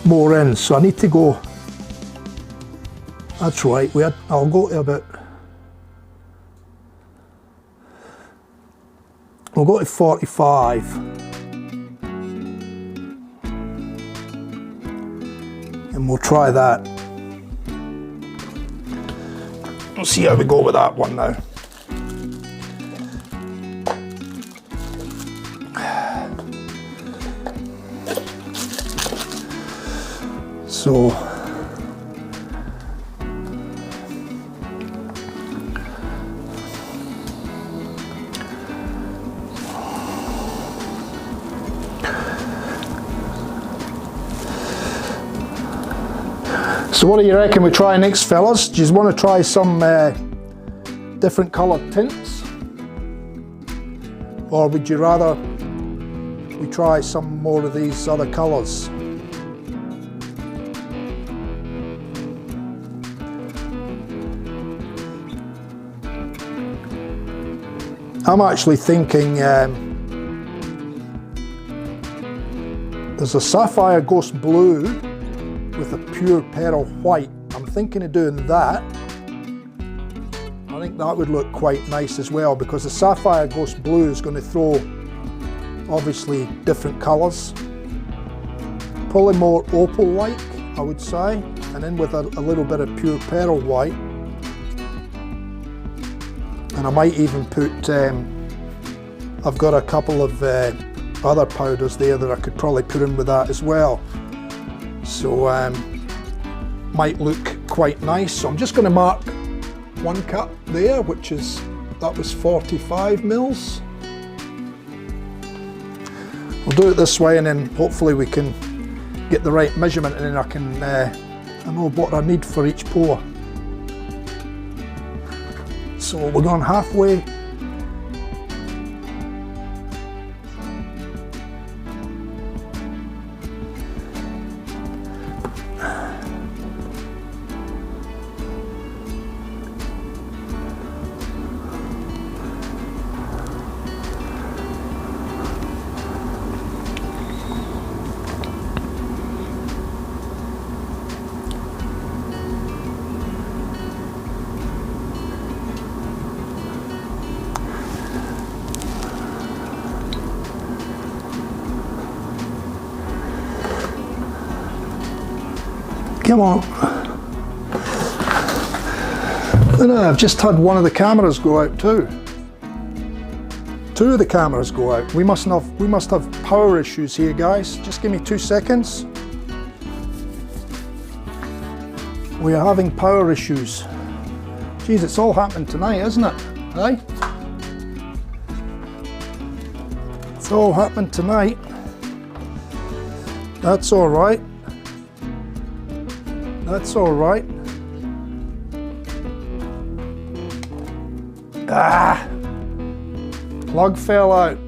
more in, so I need to go That's right, I'll go to about, we'll go to 45. And we'll try that. We'll see how we go with that one now. So what do you reckon we try next, fellas? Do you want to try some different coloured tints? Or would you rather we try some more of these other colours? I'm actually thinking there's a sapphire ghost blue with a pure pearl white. I'm thinking of doing that. I think that would look quite nice as well, because the sapphire ghost blue is going to throw obviously different colours. Probably more opal-like, I would say, and then with a little bit of pure pearl white. And I might even put, I've got a couple of other powders there that I could probably put in with that as well. So might look quite nice. So I'm just going to mark one cut there, that was 45 mils. We'll do it this way, and then hopefully we can get the right measurement, and then I know what I need for each pour. So we're going halfway. Come on. And I've just had one of the cameras go out too. Two of the cameras go out. We must have power issues here, guys. Just give me 2 seconds. We are having power issues. Geez, it's all happening tonight, isn't it? Hey? It's all happening tonight. That's all right. That's all right. Ah! Plug fell out.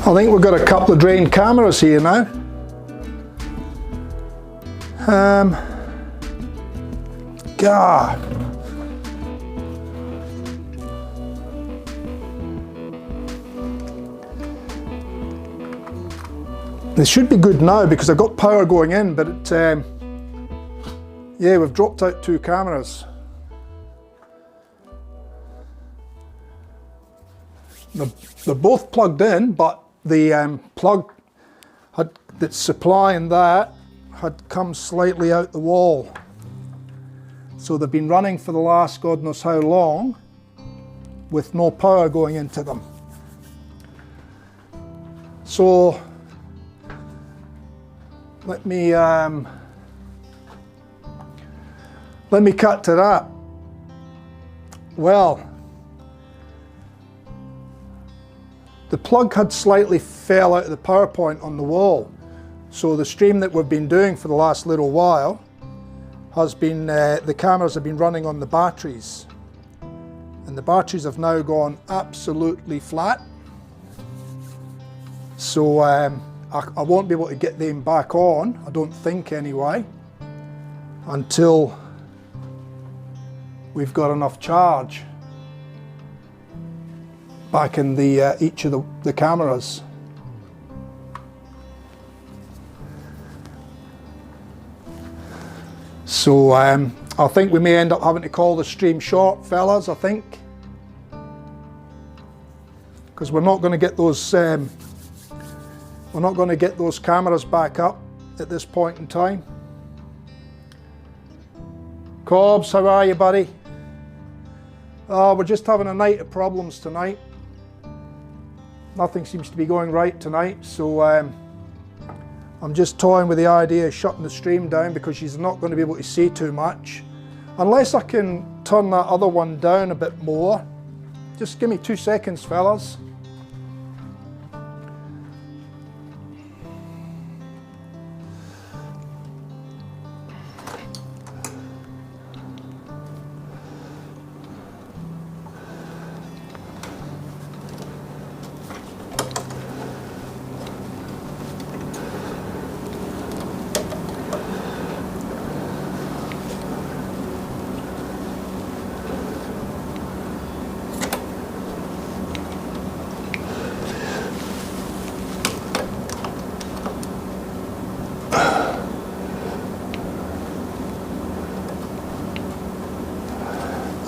I think we've got a couple of drained cameras here now. God. It should be good now because I've got power going in, but yeah, we've dropped out 2 cameras. They're both plugged in, but the plug that's supplying that had come slightly out the wall. So they've been running for the last God knows how long with no power going into them. So let me cut to that. Well, the plug had slightly fell out of the power point on the wall. So the stream that we've been doing for the last little while has been, the cameras have been running on the batteries. And the batteries have now gone absolutely flat. So I won't be able to get them back on, I don't think anyway, until we've got enough charge back in the each of the cameras. So I think we may end up having to call the stream short, fellas, I think, because we're not going to get those cameras back up at this point in time. Cobbs, how are you, buddy? Oh, we're just having a night of problems tonight. Nothing seems to be going right tonight, so I'm just toying with the idea of shutting the stream down because she's not going to be able to see too much. Unless I can turn that other one down a bit more. Just give me 2 seconds, fellas.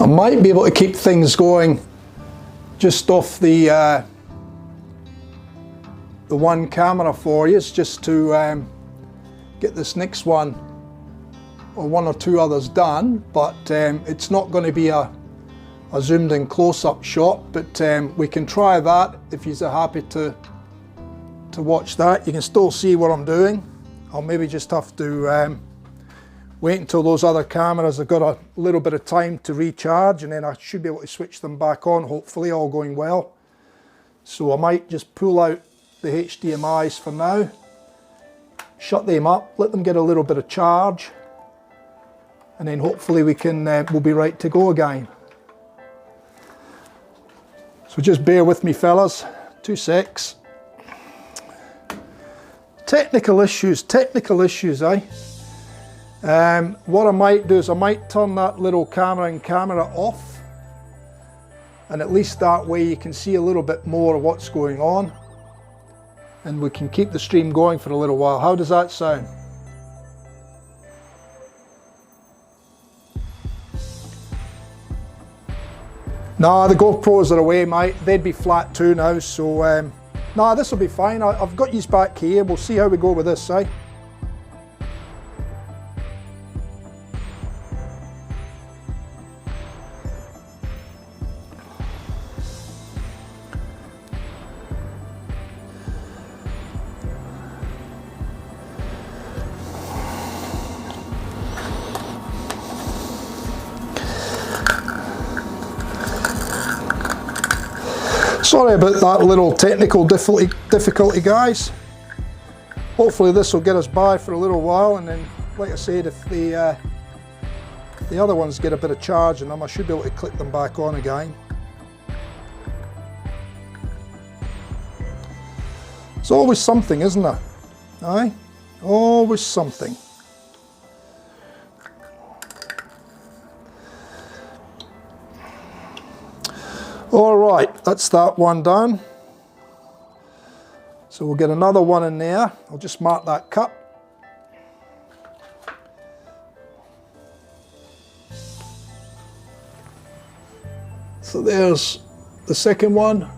I might be able to keep things going just off the one camera for you, just to get this next one or one or two others done, but it's not going to be a zoomed in close-up shot, but we can try that if you're happy to watch that. You can still see what I'm doing. I'll maybe just have to wait until those other cameras have got a little bit of time to recharge, and then I should be able to switch them back on, hopefully, all going well. So I might just pull out the HDMIs for now, shut them up, let them get a little bit of charge, and then hopefully we can we'll be right to go again. So just bear with me, fellas. 2 secs. Technical issues, eh? What I might do is I might turn that little camera and camera off, and at least that way you can see a little bit more of what's going on, and we can keep the stream going for a little while. How does that sound? Nah, the GoPros are away, mate. They'd be flat too now, so nah, this will be fine. I've got yous back here. We'll see how we go with this, eh? Sorry about that little technical difficulty, guys. Hopefully this will get us by for a little while, and then, like I said, if the other ones get a bit of charge in them, I should be able to click them back on again. It's always something, isn't there? Aye? Always something. All right, that's that one done. So we'll get another one in there. I'll just mark that cut. So there's the second one.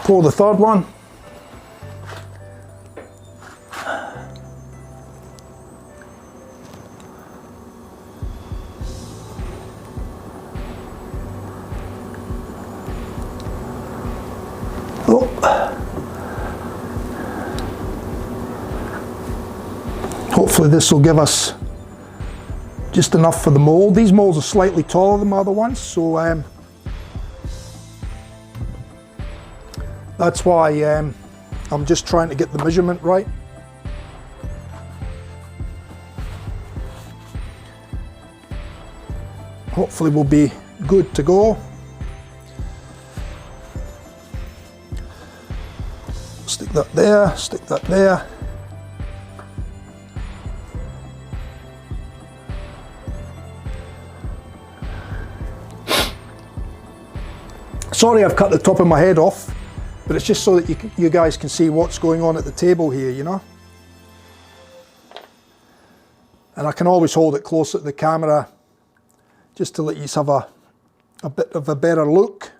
Pour the third one. Hopefully this will give us just enough for the mold. These molds are slightly taller than my other ones, so that's why I'm just trying to get the measurement right. Hopefully we'll be good to go. Stick that there, stick that there. sorry I've cut the top of my head off, but it's just so that you guys can see what's going on at the table here, you know. And I can always hold it closer to the camera just to let you have a bit of a better look.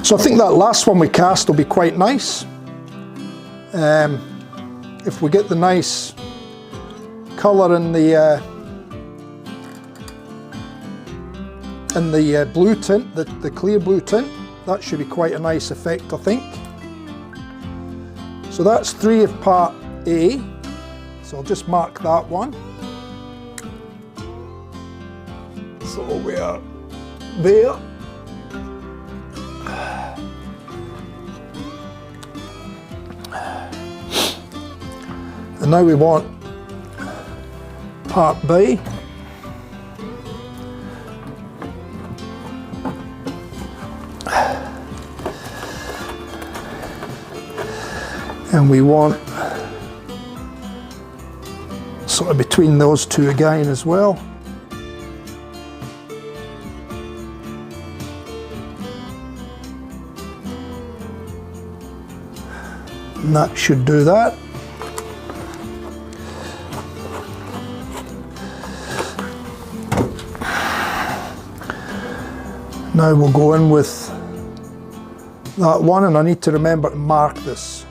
So I think that last one we cast will be quite nice. If we get the nice colour in the blue tint, the clear blue tint, that should be quite a nice effect, I think. So that's 3 of part A. So I'll just mark that one. So we are there. And now we want part B. And we want sort of between those two again as well. And that should do that. Now we'll go in with that one, and I need to remember to mark this.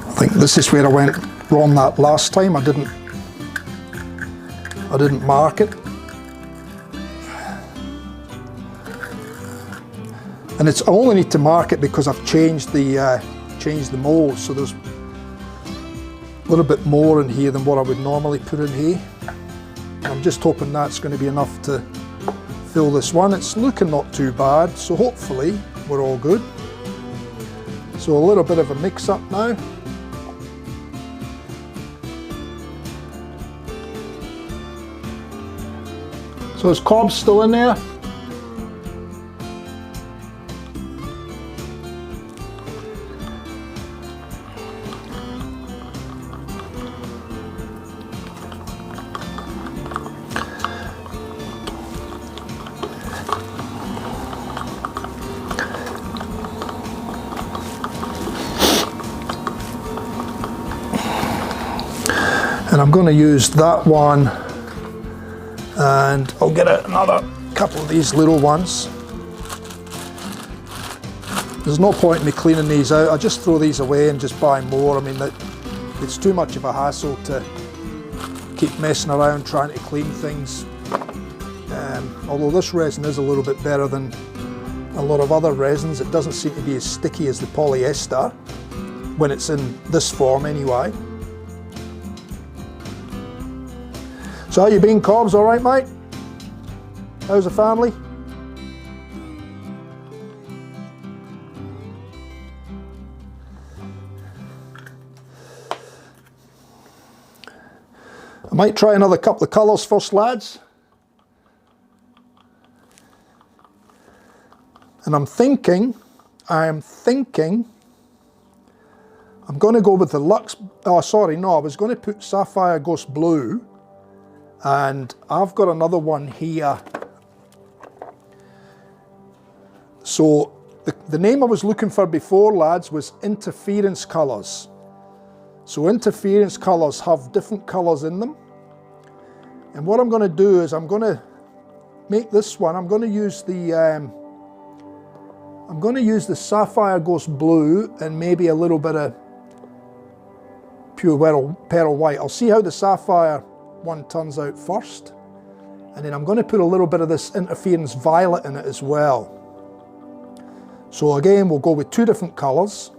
I think this is where I went wrong that last time. I didn't mark it. And I only need to mark it because I've changed the mold, so there's a little bit more in here than what I would normally put in here. I'm just hoping that's going to be enough to fill this one. It's looking not too bad, so hopefully we're all good. So a little bit of a mix up now. So is Cobb still in there? And I'm going to use that one, and I'll get another couple of these little ones. There's no point in me cleaning these out. I just throw these away and just buy more. I mean, it's too much of a hassle to keep messing around trying to clean things. Although this resin is a little bit better than a lot of other resins, it doesn't seem to be as sticky as the polyester when it's in this form anyway. So how you been, Cobbs? All right, mate? How's the family? I might try another couple of colours first, lads. And I'm thinking, I'm going to go with the Lux, oh sorry, no, I was going to put Sapphire Ghost Blue. And I've got another one here. So the name I was looking for before, lads, was Interference Colours. So Interference Colours have different colours in them. And what I'm going to do is I'm going to make this one, I'm going to use the Sapphire Ghost Blue and maybe a little bit of pure pearl white. I'll see how the Sapphire one turns out first, and then I'm going to put a little bit of this Interference Violet in it as well. So again, we'll go with 2 different colours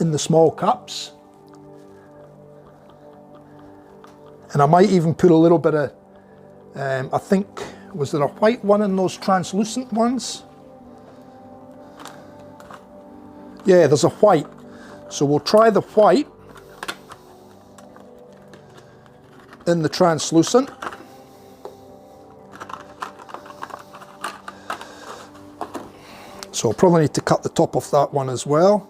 in the small cups. And I might even put a little bit of, I think, was there a white one in those translucent ones? Yeah, there's a white. So we'll try the white in the translucent. So I'll probably need to cut the top off that one as well.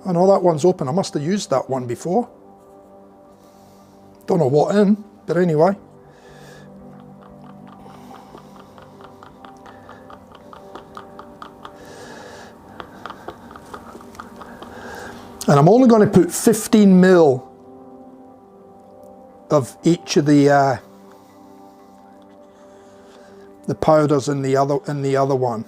Oh no, that one's open. I must have used that one before. Don't know what in, but anyway. And I'm only going to put 15 mil of each of the powders in the other one.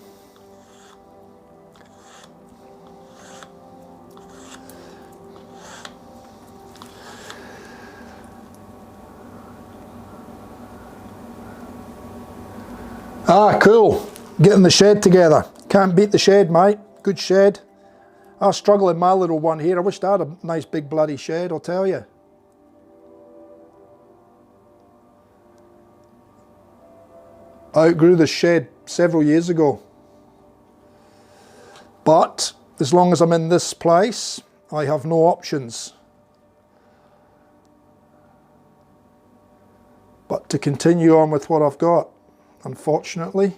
Ah, cool. Getting the shed together. Can't beat the shed, mate. Good shed. I struggle in my little one here. I wish I had a nice big bloody shed, I'll tell you. I outgrew the shed several years ago. But as long as I'm in this place, I have no options but to continue on with what I've got, unfortunately.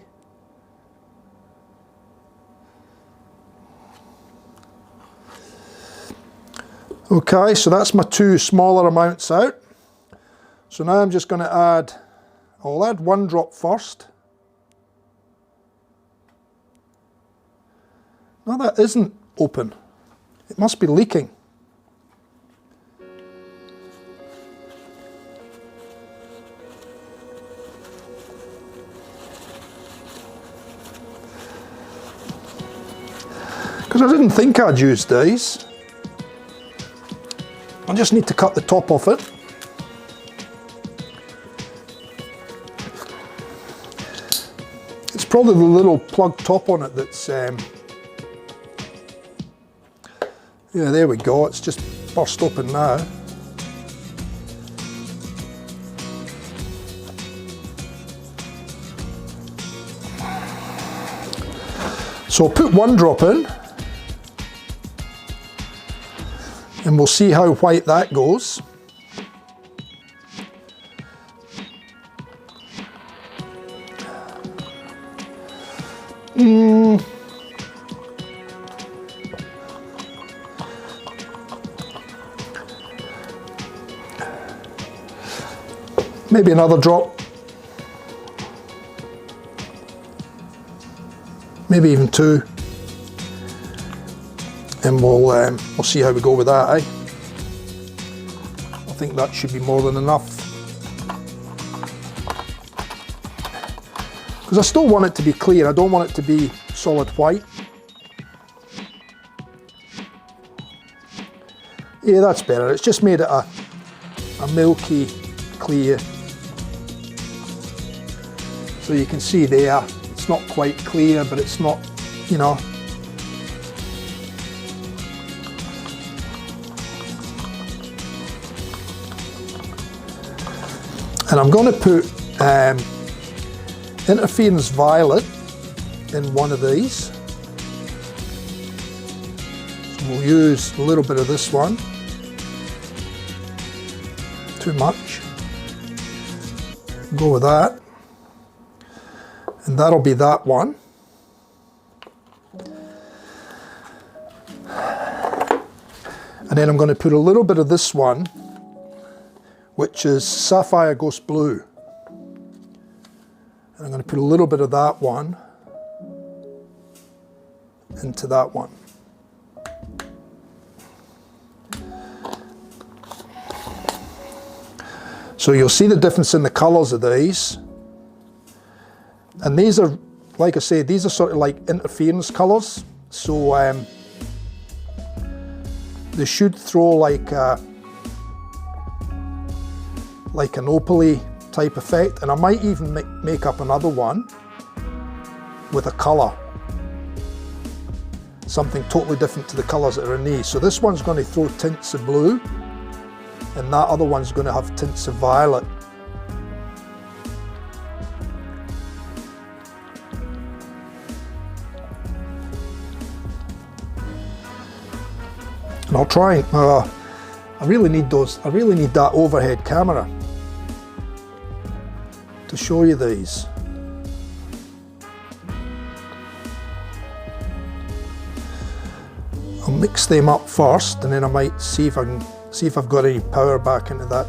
Okay, so that's my 2 smaller amounts out. So now I'm just going to add, I'll add 1 drop first. No, that isn't open. It must be leaking. Because I didn't think I'd use these. I just need to cut the top off it. It's probably the little plug top on it that's, yeah, there we go, it's just burst open now. So I'll put 1 drop in. And we'll see how white that goes. Maybe another drop. Maybe even 2. And we'll see how we go with that, eh? I think that should be more than enough. Because I still want it to be clear, I don't want it to be solid white. Yeah, that's better. It's just made it a milky clear. So you can see there, it's not quite clear, but it's not, you know. And I'm going to put interference violet in one of these. So we'll use a little bit of this one. Too much. Go with that. And that'll be that one. And then I'm going to put a little bit of this one, which is Sapphire Ghost Blue. And I'm going to put a little bit of that one into that one. So you'll see the difference in the colours of these. And these are, like I say, these are sort of like interference colours. So they should throw like an opaly type effect, and I might even make up another one with a colour. Something totally different to the colours that are in these. So this one's going to throw tints of blue, and that other one's going to have tints of violet. And I'll try and, I really need that overhead camera to show you these. I'll mix them up first, and then I might see if I've got any power back into that.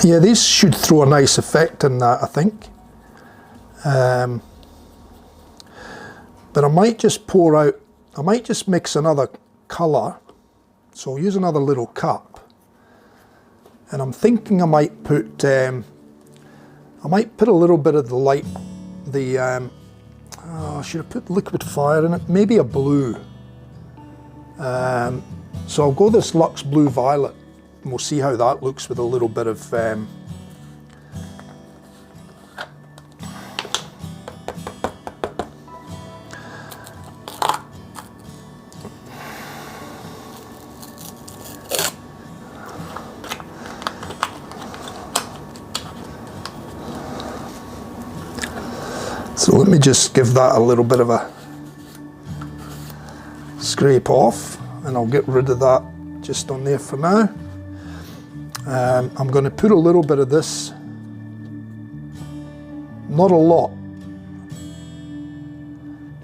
Yeah, these should throw a nice effect in that, I think. But I might just pour out, I might just mix another colour. So I'll use another little cup. And I'm thinking I might put a little bit of the light, I should have put liquid fire in it, maybe a blue. So I'll go this Luxe Blue Violet. And we'll see how that looks with a little bit of so let me just give that a little bit of a scrape off, and I'll get rid of that just on there for now. I'm going to put a little bit of this, not a lot,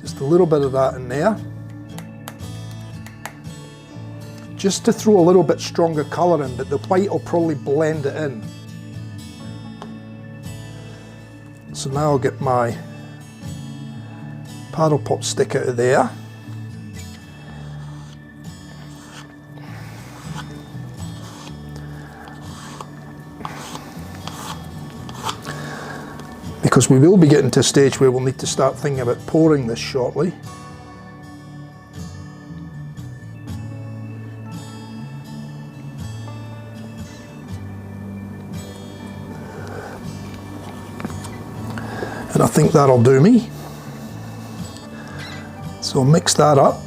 just a little bit of that in there, just to throw a little bit stronger colour in, but the white will probably blend it in. So now I'll get my paddle pop stick out of there. Because we will be getting to a stage where we'll need to start thinking about pouring this shortly. And I think that'll do me. So I'll mix that up.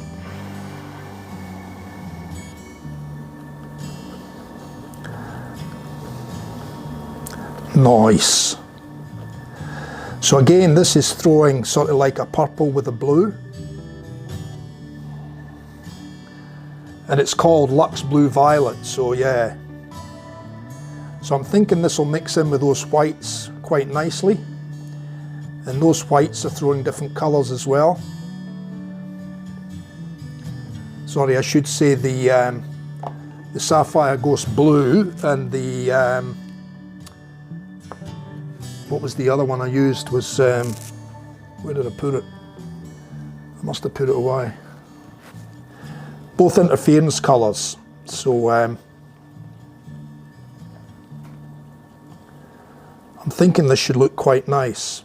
Nice. So again, this is throwing sort of like a purple with a blue. And it's called Luxe Blue Violet, so yeah. So I'm thinking this will mix in with those whites quite nicely. And those whites are throwing different colours as well. Sorry, I should say the Sapphire Ghost Blue and the what was the other one I used was, where did I put it? I must have put it away. Both interference colours. So I'm thinking this should look quite nice.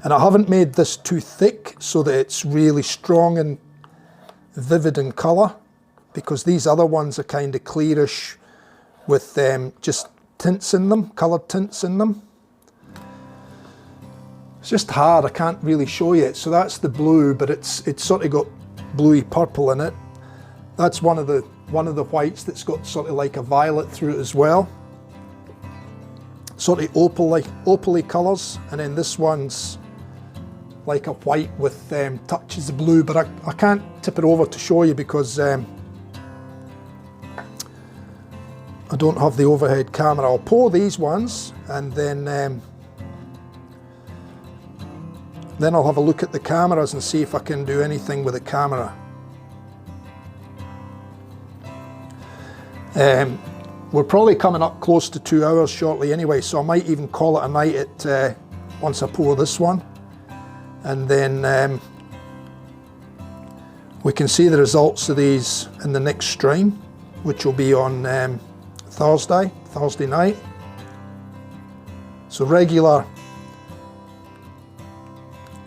And I haven't made this too thick so that it's really strong and vivid in colour, because these other ones are kind of clearish with just tints in them, coloured tints in them. It's just hard, I can't really show you it. So that's the blue, but it's sort of got bluey purple in it. That's one of the whites that's got sort of like a violet through it as well. Sort of opal-y colours, and then this one's like a white with touches of blue, but I can't tip it over to show you because I don't have the overhead camera. I'll pour these ones and then then I'll have a look at the cameras and see if I can do anything with the camera. We're probably coming up close to 2 hours shortly anyway, so I might even call it a night at once I pour this one, and then we can see the results of these in the next stream, which will be on Thursday night. So regular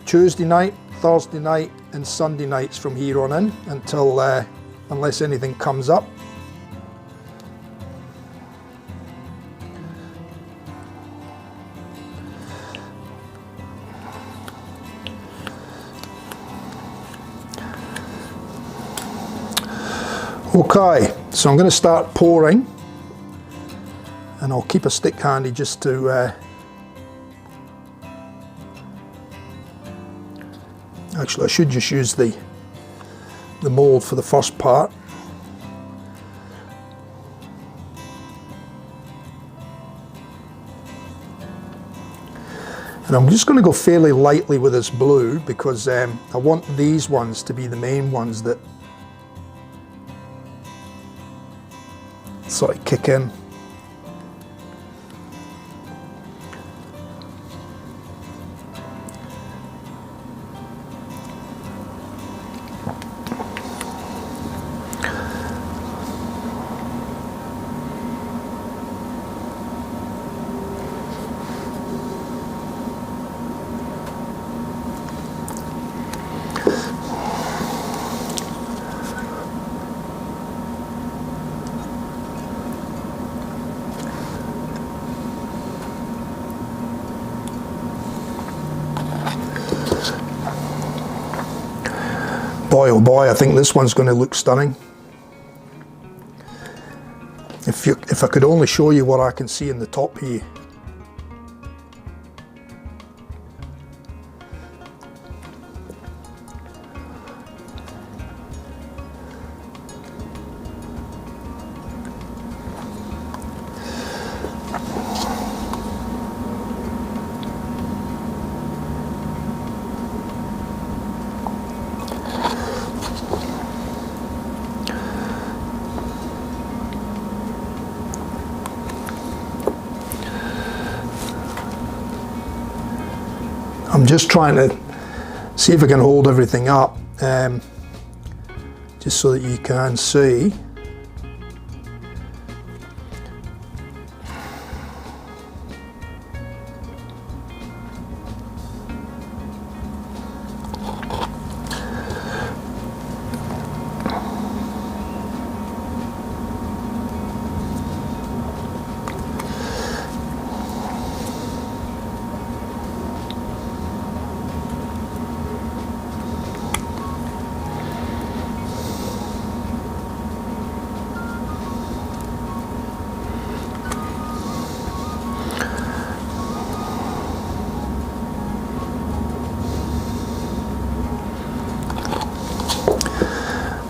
Tuesday night, Thursday night and Sunday nights from here on in until unless anything comes up. Okay, so I'm going to start pouring, and I'll keep a stick handy just to actually I should just use the mould for the first part. And I'm just going to go fairly lightly with this blue because I want these ones to be the main ones that sort of kick in. Boy oh boy, I think this one's going to look stunning. If I could only show you what I can see in the top here. I'm just trying to see if I can hold everything up, just so that you can see.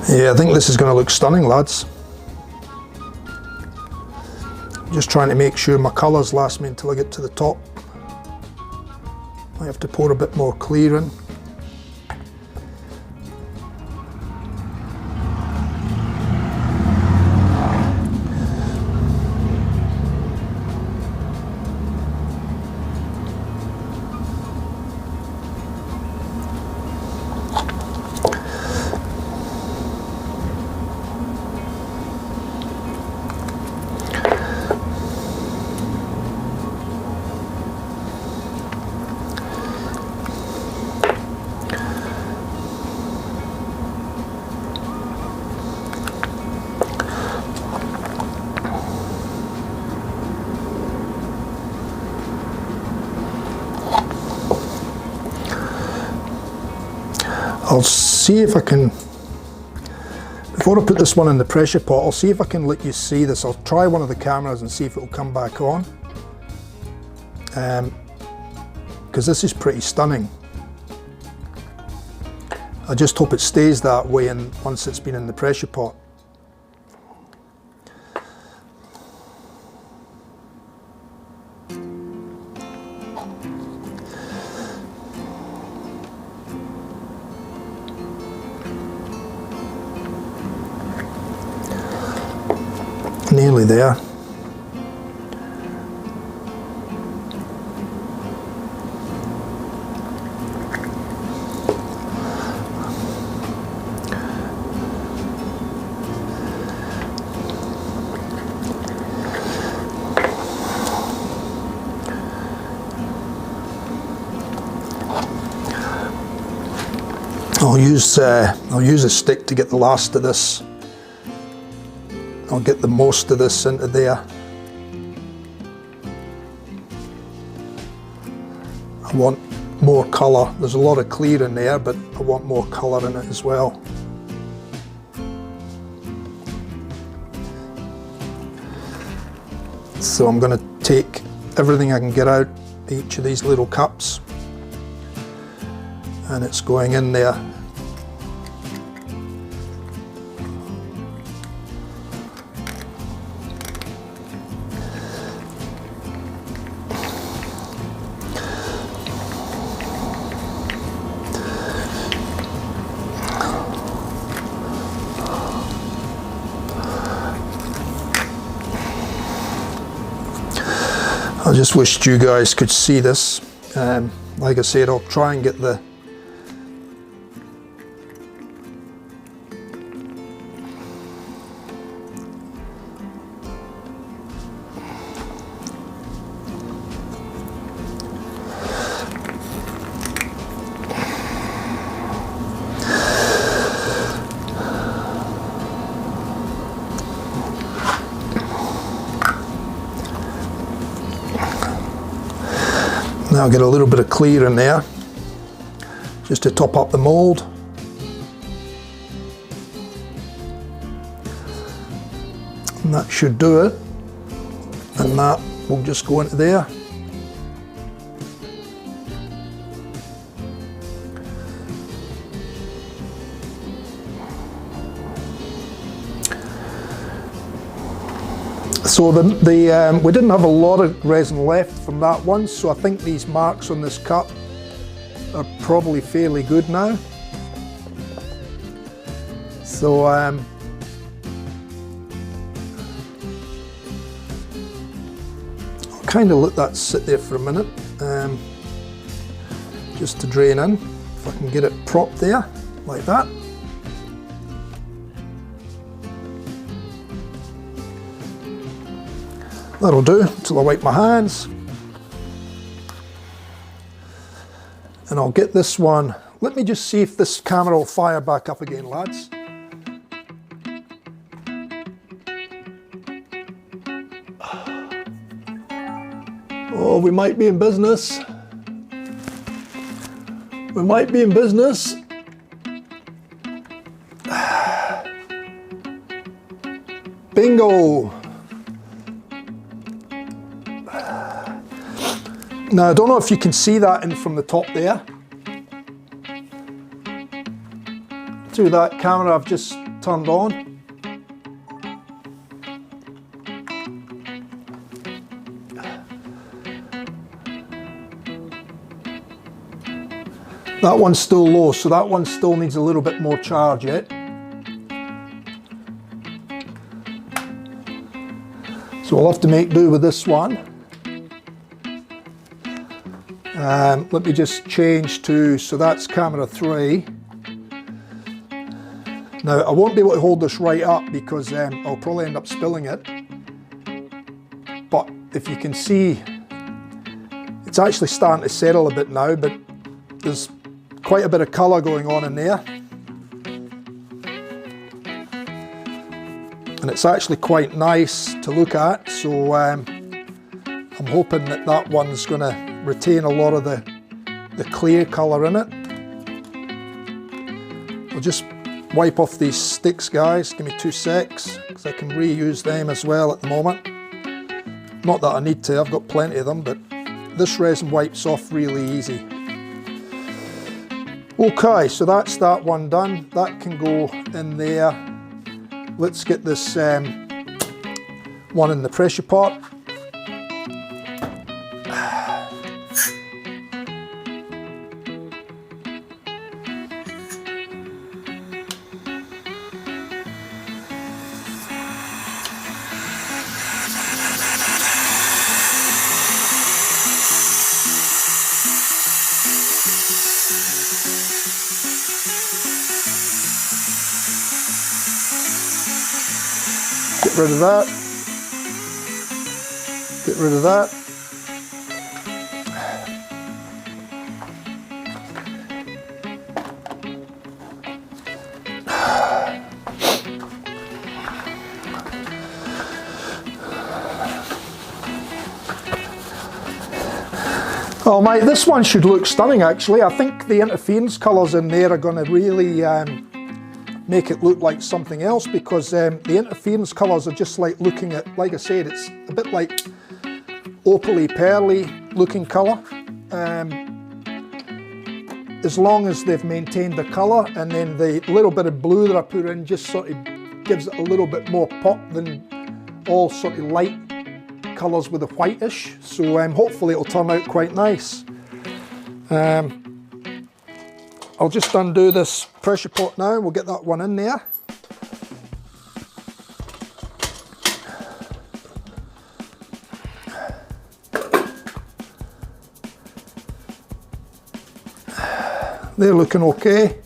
Yeah, I think this is going to look stunning, lads. Just trying to make sure my colours last me until I get to the top. I have to pour a bit more clear in. I'll see if I can, before I put this one in the pressure pot, I'll see if I can let you see this. I'll try one of the cameras and see if it will come back on, because this is pretty stunning. I just hope it stays that way and once it's been in the pressure pot. nearly there. I'll use a stick to get the last of this. I'll get the most of this into there. I want more colour. There's a lot of clear in there, but I want more colour in it as well. So I'm going to take everything I can get out each of these little cups, and it's going in there. I just wished you guys could see this. Like I said, I'll try and get the Now get a little bit of clear in there, just to top up the mould. And that should do it. And that will just go into there. So we didn't have a lot of resin left from that one, so I think these marks on this cup are probably fairly good now. So I'll kind of let that sit there for a minute, just to drain in, if I can get it propped there, like that. That'll do until I wipe my hands. And I'll get this one. Let me just see if this camera will fire back up again, lads. Oh, we might be in business. We might be in business. Bingo. Now, I don't know if you can see that in from the top there. Through that camera I've just turned on. That one's still low, so that one still needs a little bit more charge yet. So we'll have to make do with this one. Let me just change to, so that's camera 3. Now I won't be able to hold this right up because I'll probably end up spilling it. But if you can see, it's actually starting to settle a bit now, but there's quite a bit of colour going on in there. And it's actually quite nice to look at, so I'm hoping that that one's going to retain a lot of the clear colour in it. I'll just wipe off these sticks, guys. Give me 2 secs, because I can reuse them as well at the moment. Not that I need to, I've got plenty of them, but this resin wipes off really easy. Okay, so that's that one done. That can go in there. Let's get this one in the pressure pot. Get rid of that. Get rid of that. Oh mate, this one should look stunning actually. I think the interference colours in there are going to really make it look like something else, because the interference colours are just like looking at, like I said, it's a bit like opally pearly looking colour. As long as they've maintained the colour, and then the little bit of blue that I put in just sort of gives it a little bit more pop than all sort of light colours with a whitish. So hopefully it'll turn out quite nice. I'll just undo this pressure pot now, we'll get that one in there. They're looking okay.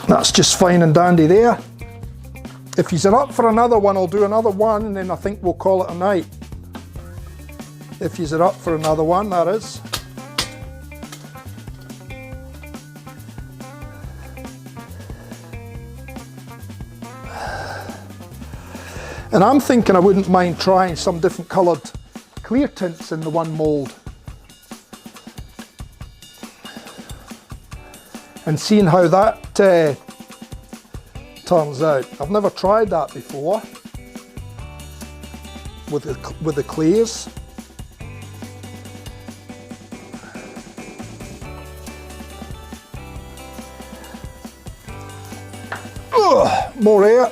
That's just fine and dandy there. If you're up for another one, I'll do another one and then I think we'll call it a night. If you're up for another one, that is. And I'm thinking I wouldn't mind trying some different coloured clear tints in the one mould. And seeing how that turns out. I've never tried that before with the clears. Ugh, more air.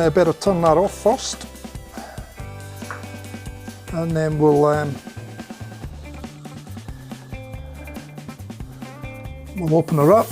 Better turn that off first, and then we'll open her up.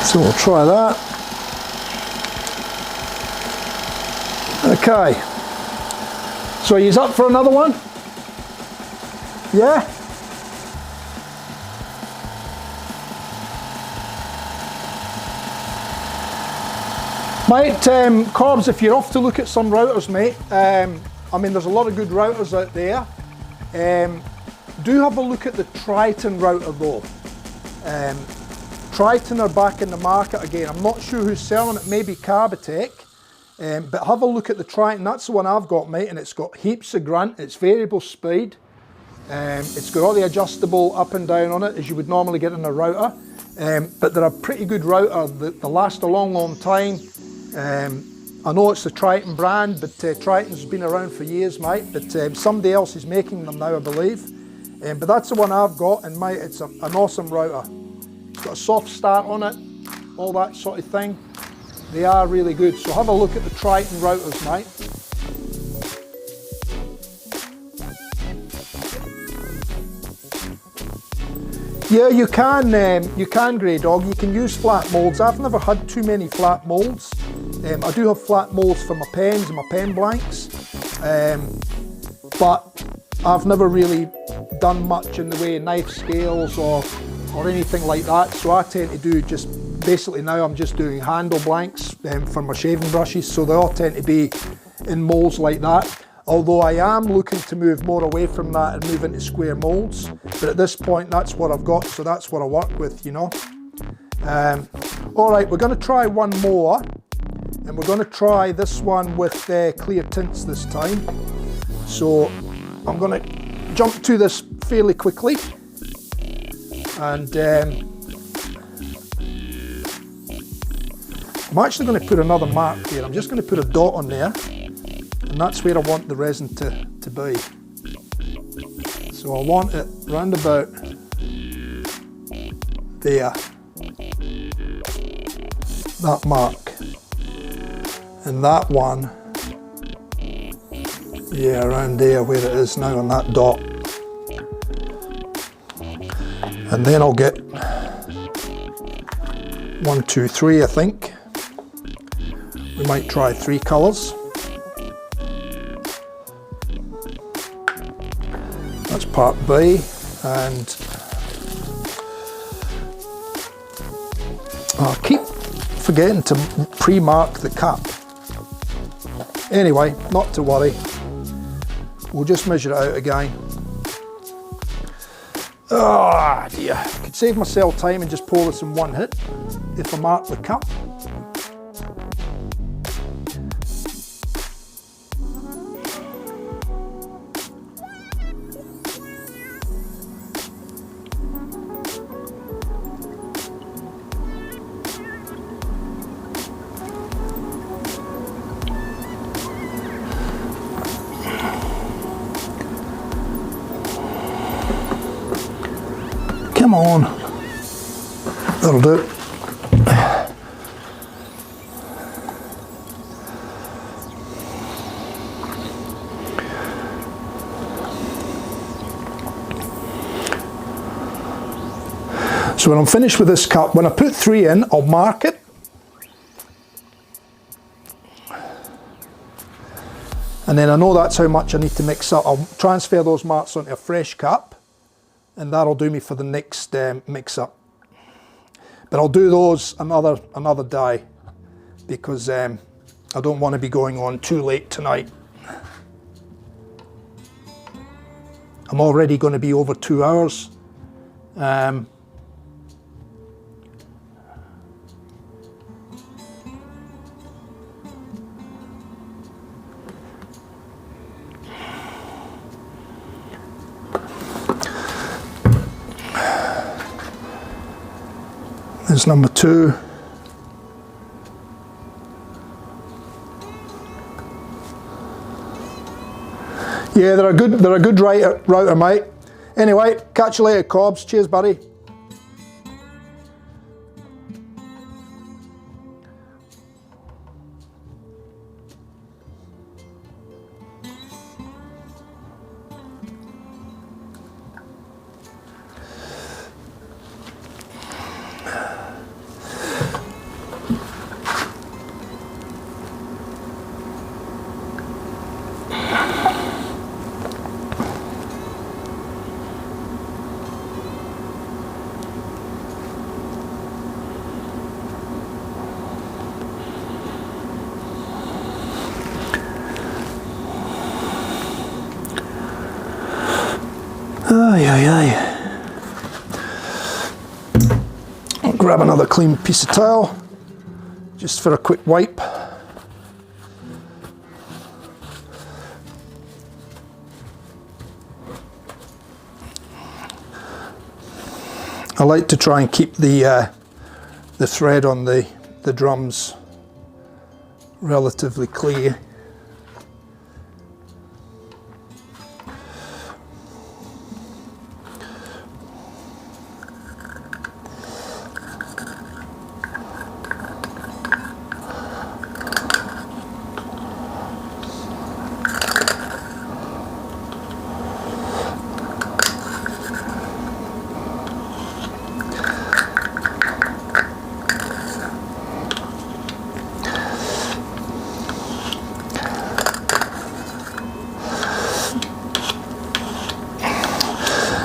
So we'll try that. Okay. So he's up for another one? Yeah? Mate, Corbs, if you're off to look at some routers, mate, I mean, there's a lot of good routers out there. Do have a look at the Triton router though. Triton are back in the market again. I'm not sure who's selling it, maybe Carbotech, but have a look at the Triton. That's the one I've got, mate, and it's got heaps of grunt, it's variable speed, it's got all the adjustable up and down on it as you would normally get in a router, but they're a pretty good router. They last a long time. I know it's the Triton brand, but Triton's been around for years, mate, but somebody else is making them now, I believe. But that's the one I've got, and mate, it's an awesome router. It's got a soft start on it, all that sort of thing. They are really good. So have a look at the Triton routers, mate. Yeah, you can, Grey Dog. You can use flat moulds. I've never had too many flat moulds. I do have flat moulds for my pens and my pen blanks, but I've never really done much in the way of knife scales or anything like that. So I tend to do just, basically now I'm just doing handle blanks for my shaving brushes, so they all tend to be in moulds like that. Although I am looking to move more away from that and move into square moulds, but at this point that's what I've got, so that's what I work with, you know. Alright, we're going to try one more, and we're going to try this one with clear tints this time. So I'm going to jump to this fairly quickly, and I'm actually going to put another mark there. I'm just going to put a dot on there, and that's where I want the resin to be. So I want it round about there, that mark, and that one, yeah, around there where it is now on that dot. And then I'll get 1, 2, 3, I think. We might try 3 colours. That's part B, and I keep forgetting to pre-mark the cup. Anyway, not to worry. We'll just measure it out again. Ah, dear. I could save myself time and just pour this in one hit if I mark the cup. Come on, that'll do it. So when I'm finished with this cup, when I put 3 in, I'll mark it. And then I know that's how much I need to mix up. I'll transfer those marks onto a fresh cup, and that'll do me for the next mix up. But I'll do those another day, because I don't want to be going on too late tonight. I'm already going to be over 2 hours. There's number 2. Yeah, they're a good router, mate. Anyway, catch you later, Cobbs. Cheers, buddy. I'll grab another clean piece of towel, just for a quick wipe. I like to try and keep the thread on the drums relatively clear.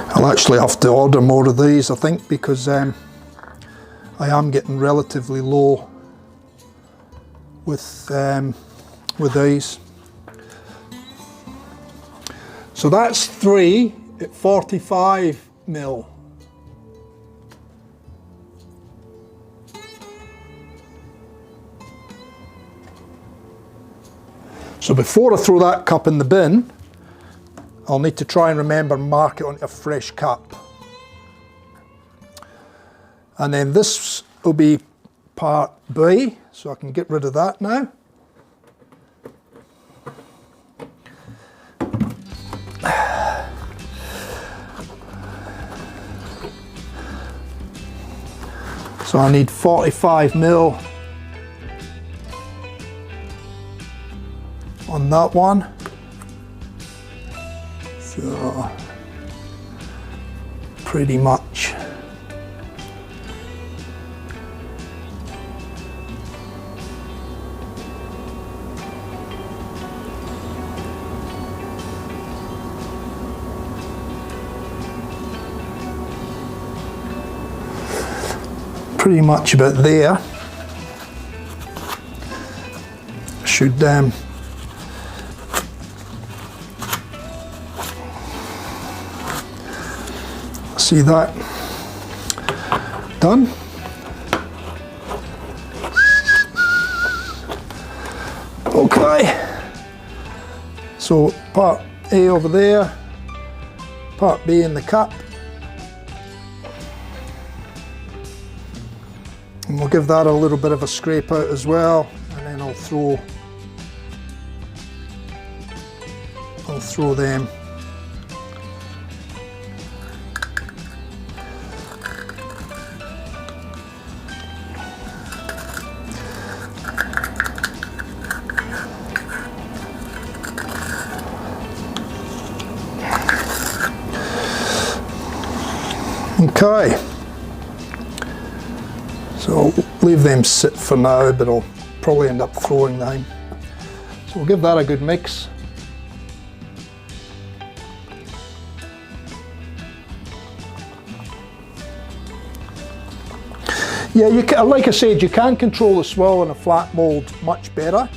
I'll actually have to order more of these, I think, because I am getting relatively low with these. So that's 3 at 45 mil. So before I throw that cup in the bin, I'll need to try and remember mark it onto a fresh cup. And then this will be part B. so I can get rid of that now. So I need 45mm on that one. So pretty much. Pretty much about there. Should see that done. Okay, so part A over there, part B in the cup. And we'll give that a little bit of a scrape out as well, and then I'll throw them. Okay. So leave them sit for now, but I'll probably end up throwing them. So we'll give that a good mix. Yeah, you can, like I said, you can control the swirl in a flat mould much better.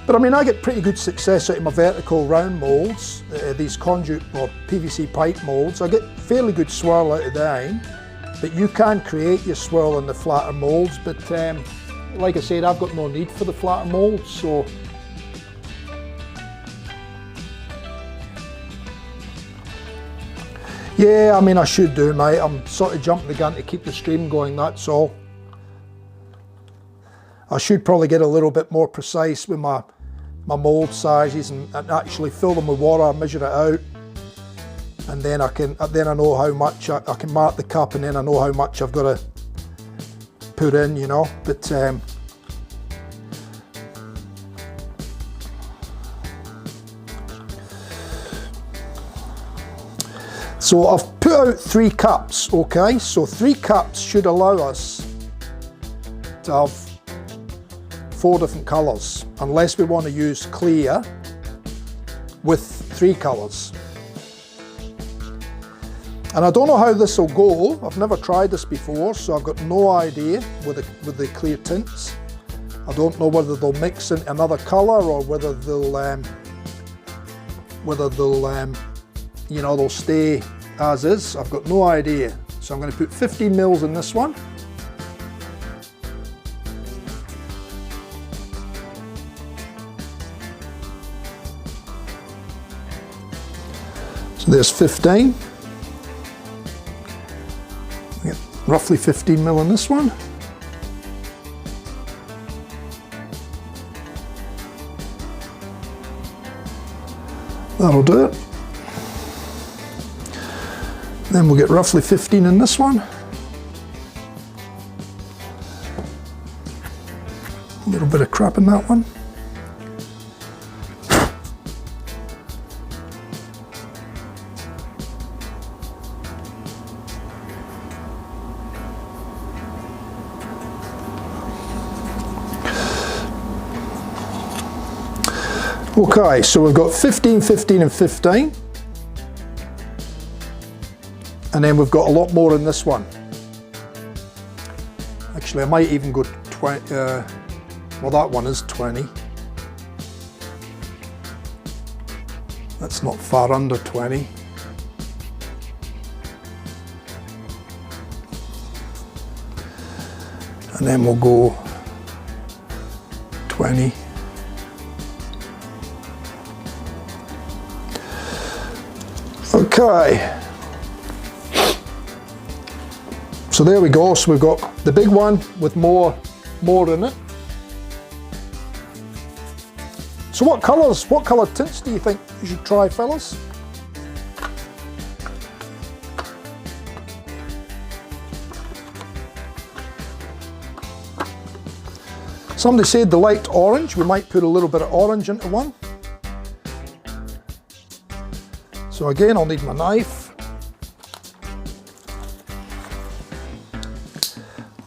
But I mean, I get pretty good success out of my vertical round moulds, these conduit or PVC pipe moulds. I get fairly good swirl out of them, but you can create your swirl in the flatter moulds. But like I said, I've got no need for the flatter moulds, so. Yeah, I mean, I should do, mate. I'm sort of jumping the gun to keep the stream going, that's all. I should probably get a little bit more precise with my mould sizes and actually fill them with water, measure it out, and then I know how much I can mark the cup, and then I know how much I've got to put in, you know. But so I've put out 3 cups, okay? So 3 cups should allow us to have 4 different colours, unless we want to use clear with 3 colours. And I don't know how this will go. I've never tried this before, so I've got no idea with the clear tints. I don't know whether they'll mix in another colour or whether they'll you know, they'll stay as is. I've got no idea. So I'm going to put 15 mils in this one. So there's 15. Get roughly 15 mil in this one. That'll do it. Then we'll get roughly 15 in this one. A little bit of crap in that one. Okay, so we've got 15, 15 and 15. And then we've got a lot more in this one. Actually, I might even go 20, well, that one is 20. That's not far under 20. And then we'll go 20. Okay. So there we go. So we've got the big one with more in it. So what colour tints do you think you should try, fellas? Somebody said they liked orange. We might put a little bit of orange into one. So again, I'll need my knife.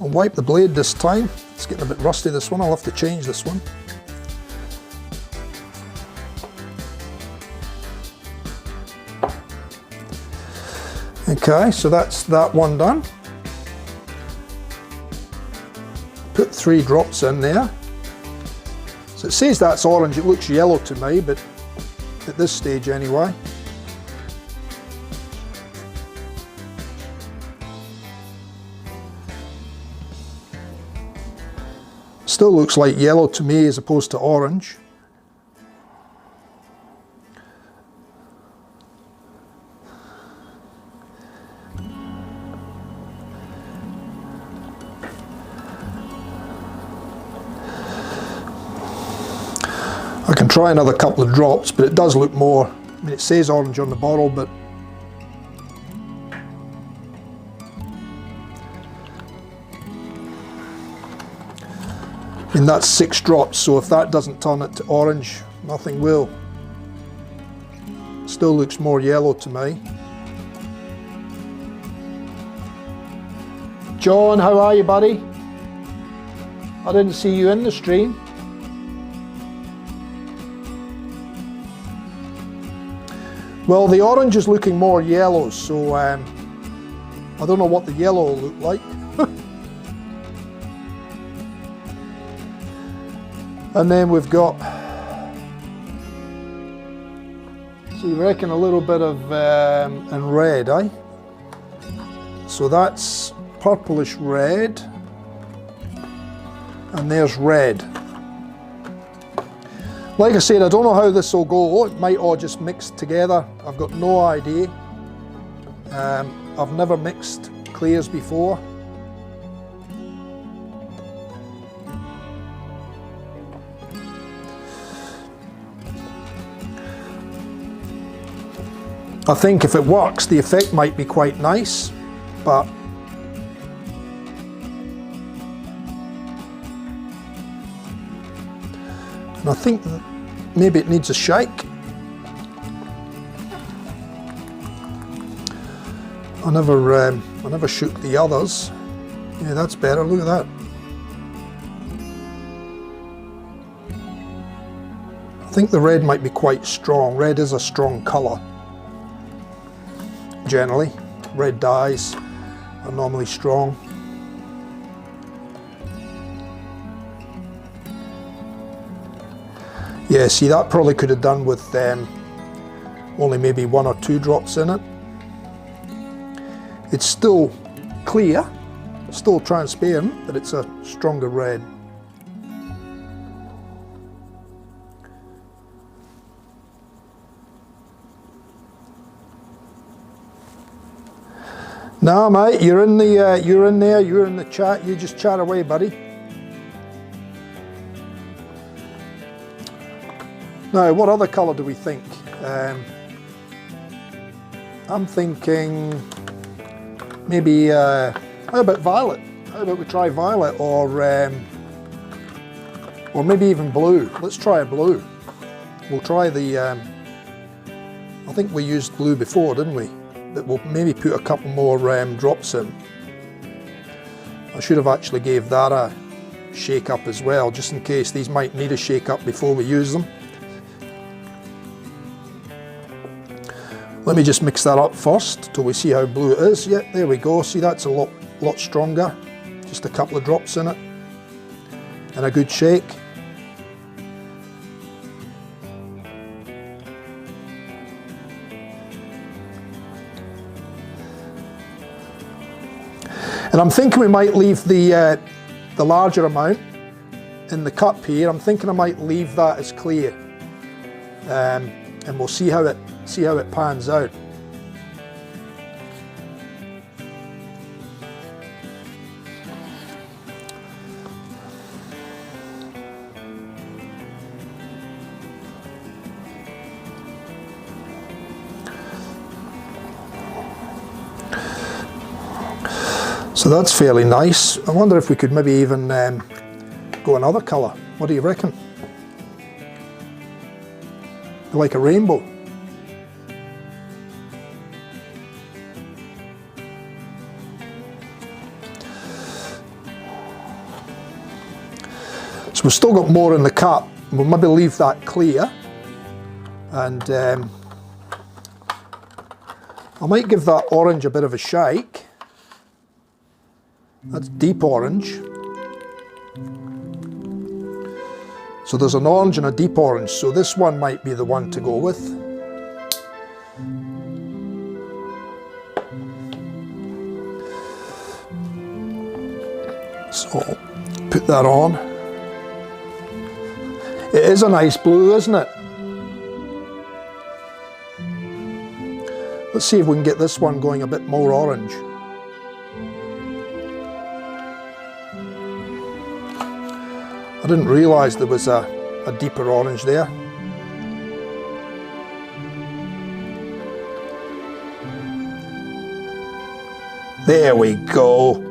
I'll wipe the blade this time. It's getting a bit rusty, this one. I'll have to change this one. Okay, so that's that one done. Put 3 drops in there. So it says that's orange, it looks yellow to me, but at this stage anyway. Still looks like yellow to me as opposed to orange. I can try another couple of drops, but it does look more, I mean, it says orange on the bottle, but I mean, that's 6 drops, so if that doesn't turn it to orange, nothing will. Still looks more yellow to me. John, how are you, buddy? I didn't see you in the stream. Well, the orange is looking more yellow, so I don't know what the yellow will look like. And then we've got, so you reckon a little bit of in red, eh? So that's purplish red, and there's red. Like I said, I don't know how this will go. It might all just mix together. I've got no idea. I've never mixed clears before. I think if it works, the effect might be quite nice, but and I think that maybe it needs a shake. I never shook the others. Yeah, that's better. Look at that. I think the red might be quite strong. Red is a strong colour. Generally, red dyes are normally strong. Yeah, see, that probably could have done with only maybe 1 or 2 drops in it. It's still clear, still transparent, but it's a stronger red. No, mate, you're in there, you're in the chat, you just chat away, buddy. Now, what other colour do we think? I'm thinking maybe, how about violet? How about we try violet, or maybe even blue. Let's try a blue. We'll try the, I think we used blue before, didn't we? That we'll maybe put a couple more drops in. I should have actually gave that a shake up as well, just in case these might need a shake up before we use them. Let me just mix that up first till we see how blue it is. Yeah, there we go. See, that's a lot stronger. Just a couple of drops in it and a good shake. And I'm thinking we might leave the larger amount in the cup here. I'm thinking I might leave that as clear, and we'll see how it pans out. So that's fairly nice. I wonder if we could maybe even go another colour. What do you reckon? Like a rainbow. So we've still got more in the cup. We'll maybe leave that clear, and I might give that orange a bit of a shake. That's deep orange. So there's an orange and a deep orange, so this one might be the one to go with. So put that on. It is a nice blue, isn't it? Let's see if we can get this one going a bit more orange. I didn't realise there was a deeper orange there. There we go.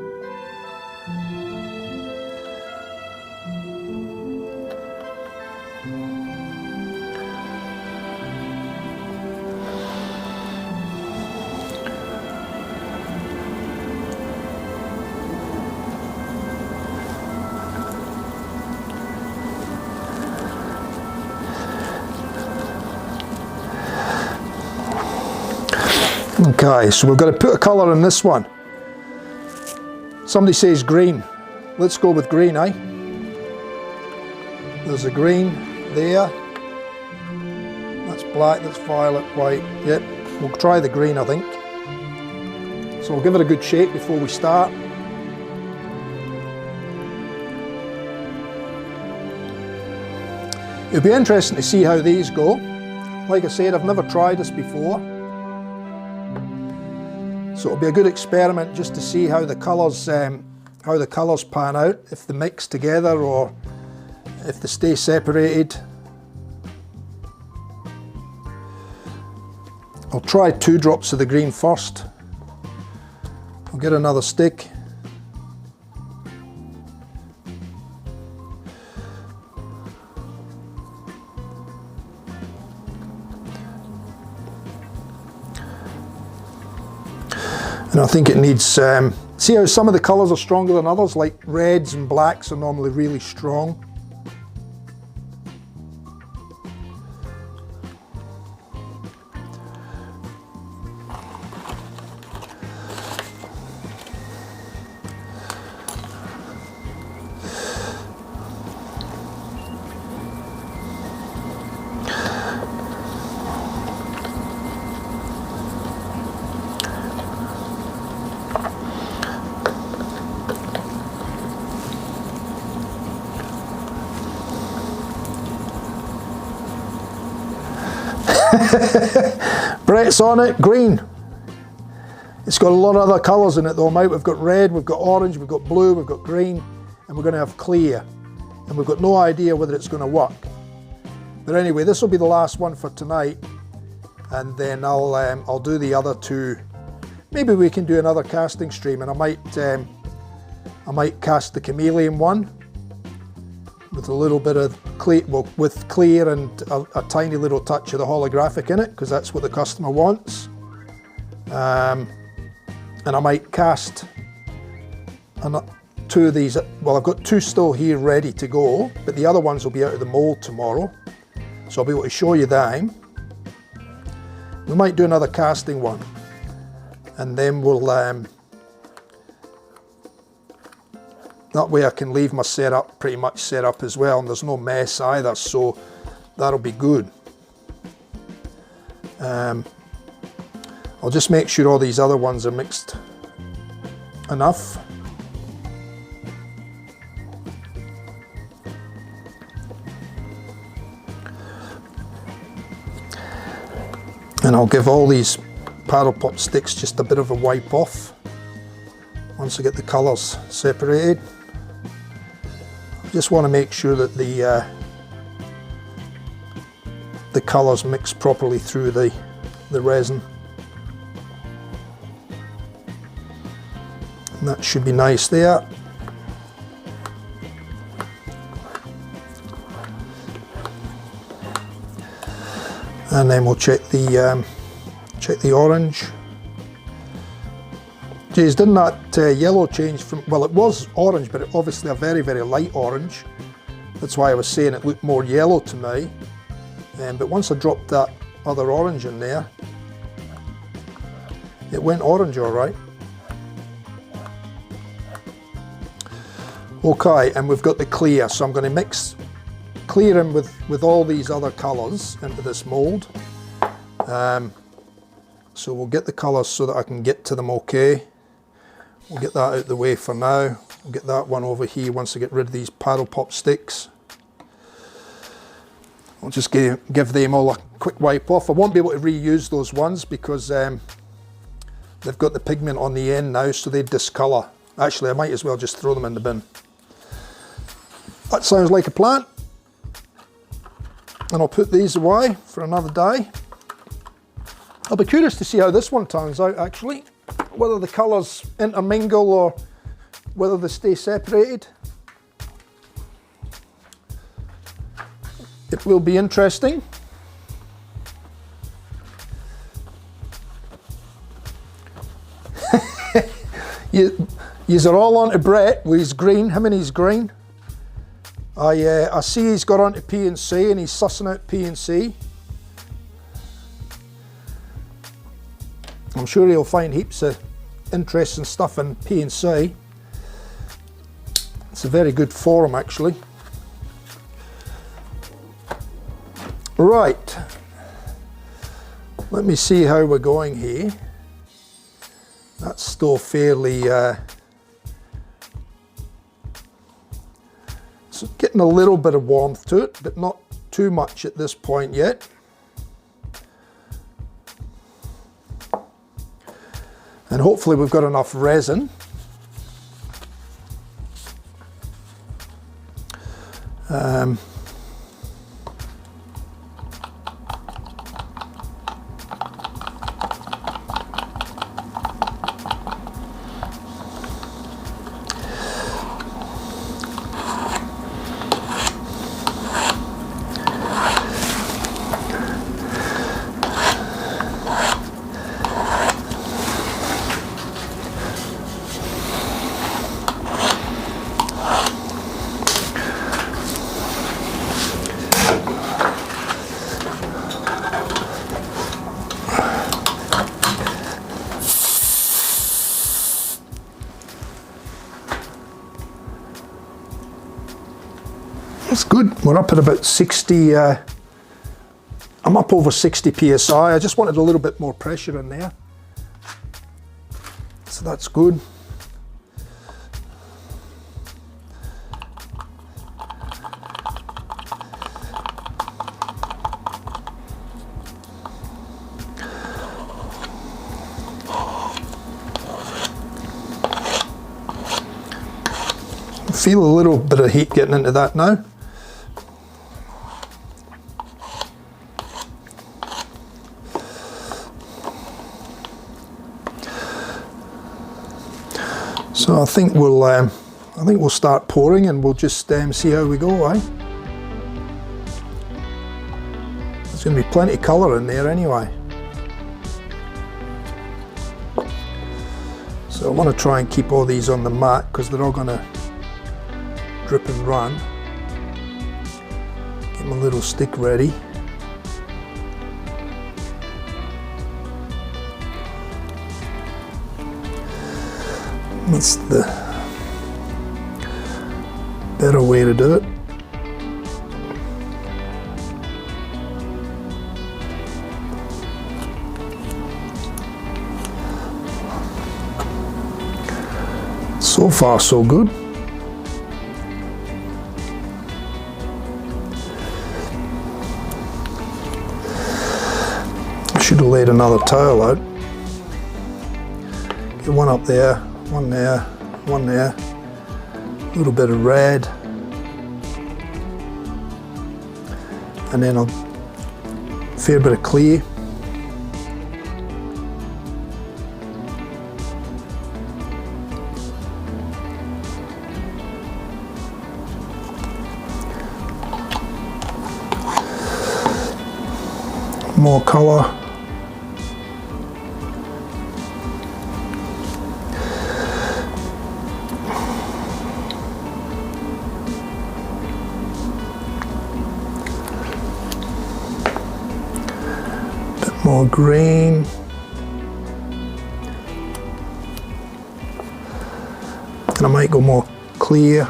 Okay, so we've got to put a colour in this one. Somebody says green. Let's go with green, eh? There's a green there. That's black, that's violet, white. Yep, we'll try the green, I think. So we'll give it a good shake before we start. It'll be interesting to see how these go. Like I said, I've never tried this before. So it'll be a good experiment just to see how the colours pan out, if they mix together or if they stay separated. I'll try 2 drops of the green first. I'll get another stick. And I think it needs, see how some of the colours are stronger than others, like reds and blacks are normally really strong. Brett's on it, green. It's got a lot of other colours in it though, mate. We've got red, we've got orange, we've got blue, we've got green, and we're going to have clear. And we've got no idea whether it's going to work. But anyway, this will be the last one for tonight, and then I'll do the other 2. Maybe we can do another casting stream, and I might cast the Chameleon one with a little bit of clear, well, with clear and a tiny little touch of the holographic in it, because that's what the customer wants. And I might cast 2 of these. Well, I've got 2 still here ready to go, but the other ones will be out of the mold tomorrow, so I'll be able to show you them. We might do another casting one, and then we'll that way I can leave my setup pretty much set up as well, and there's no mess either, so that'll be good. I'll just make sure all these other ones are mixed enough. And I'll give all these paddle pop sticks just a bit of a wipe off once I get the colours separated. Just want to make sure that the colours mix properly through the resin. That should be nice there. And then we'll check the orange. Geez, didn't that yellow change from, well, it was orange, but obviously a very, very light orange. That's why I was saying it looked more yellow to me. But once I dropped that other orange in there, it went orange all right. Okay, and we've got the clear, so I'm going to mix clear in with all these other colours into this mould. So we'll get the colours so that I can get to them okay. We'll get that out of the way for now. We'll get that one over here once I get rid of these paddle pop sticks. I'll just give them all a quick wipe off. I won't be able to reuse those ones because they've got the pigment on the end now, so they discolour. Actually, I might as well just throw them in the bin. That sounds like a plan. And I'll put these away for another day. I'll be curious to see how this one turns out actually, whether the colours intermingle or whether they stay separated. It will be interesting. Yous are all on to Brett with his green, him and his green. I see he's got onto P&C and he's sussing out P&C. I'm sure he'll find heaps of interesting stuff in P&C. It's a very good forum actually. Right, let me see how we're going here. That's still fairly, it's getting a little bit of warmth to it, but not too much at this point yet. And hopefully we've got enough resin. That's good. We're up at about 60, I'm up over 60 psi. I just wanted a little bit more pressure in there. So that's good. Feel a little bit of heat getting into that now. So I think we'll start pouring and we'll just see how we go, eh? There's going to be plenty of colour in there anyway. So I want to try and keep all these on the mat because they're all going to drip and run. Get my little stick ready. That's the better way to do it. So far, so good. I should have laid another towel out. Get one up there. One there, one there, a little bit of red, and then a fair bit of clear. more colour. Bit more green. And I might go more clear.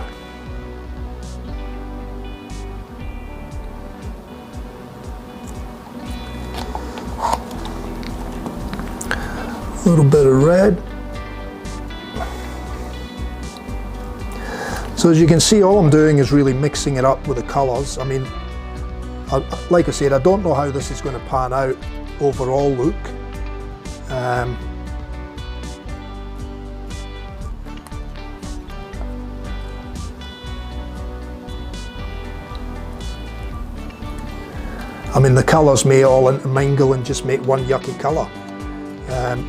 A little bit of red. So as you can see, all I'm doing is really mixing it up with the colours. I mean, like I said, I don't know how this is going to pan out overall look. I mean, the colours may all intermingle and just make one yucky colour.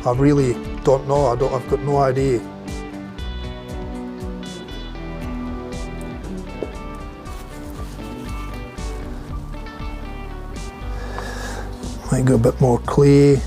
I really don't know. I've got no idea. Might go a bit more clay.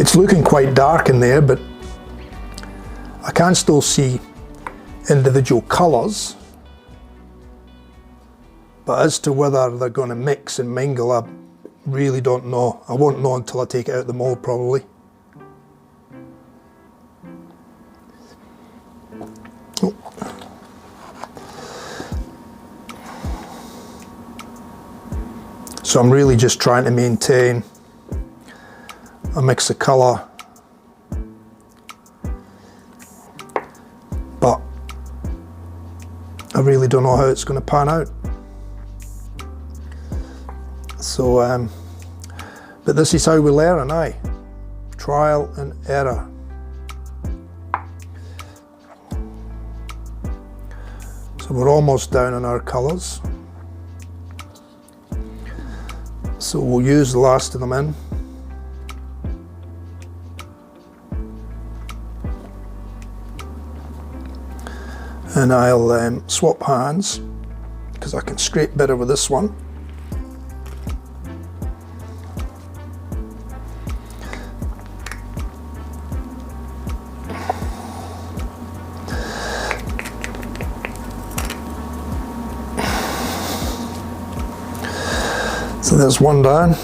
It's looking quite dark in there, but I can still see individual colours. But as to whether they're going to mix and mingle, I really don't know. I won't know until I take it out of the mould, probably. Oh. So I'm really just trying to maintain a mix of colour, but I really don't know how it's going to pan out. So, but this is how we learn, aye? Trial and error. So we're almost down on our colours. So we'll use the last of them in. And I'll swap hands because I can scrape better with this one. So there's one down.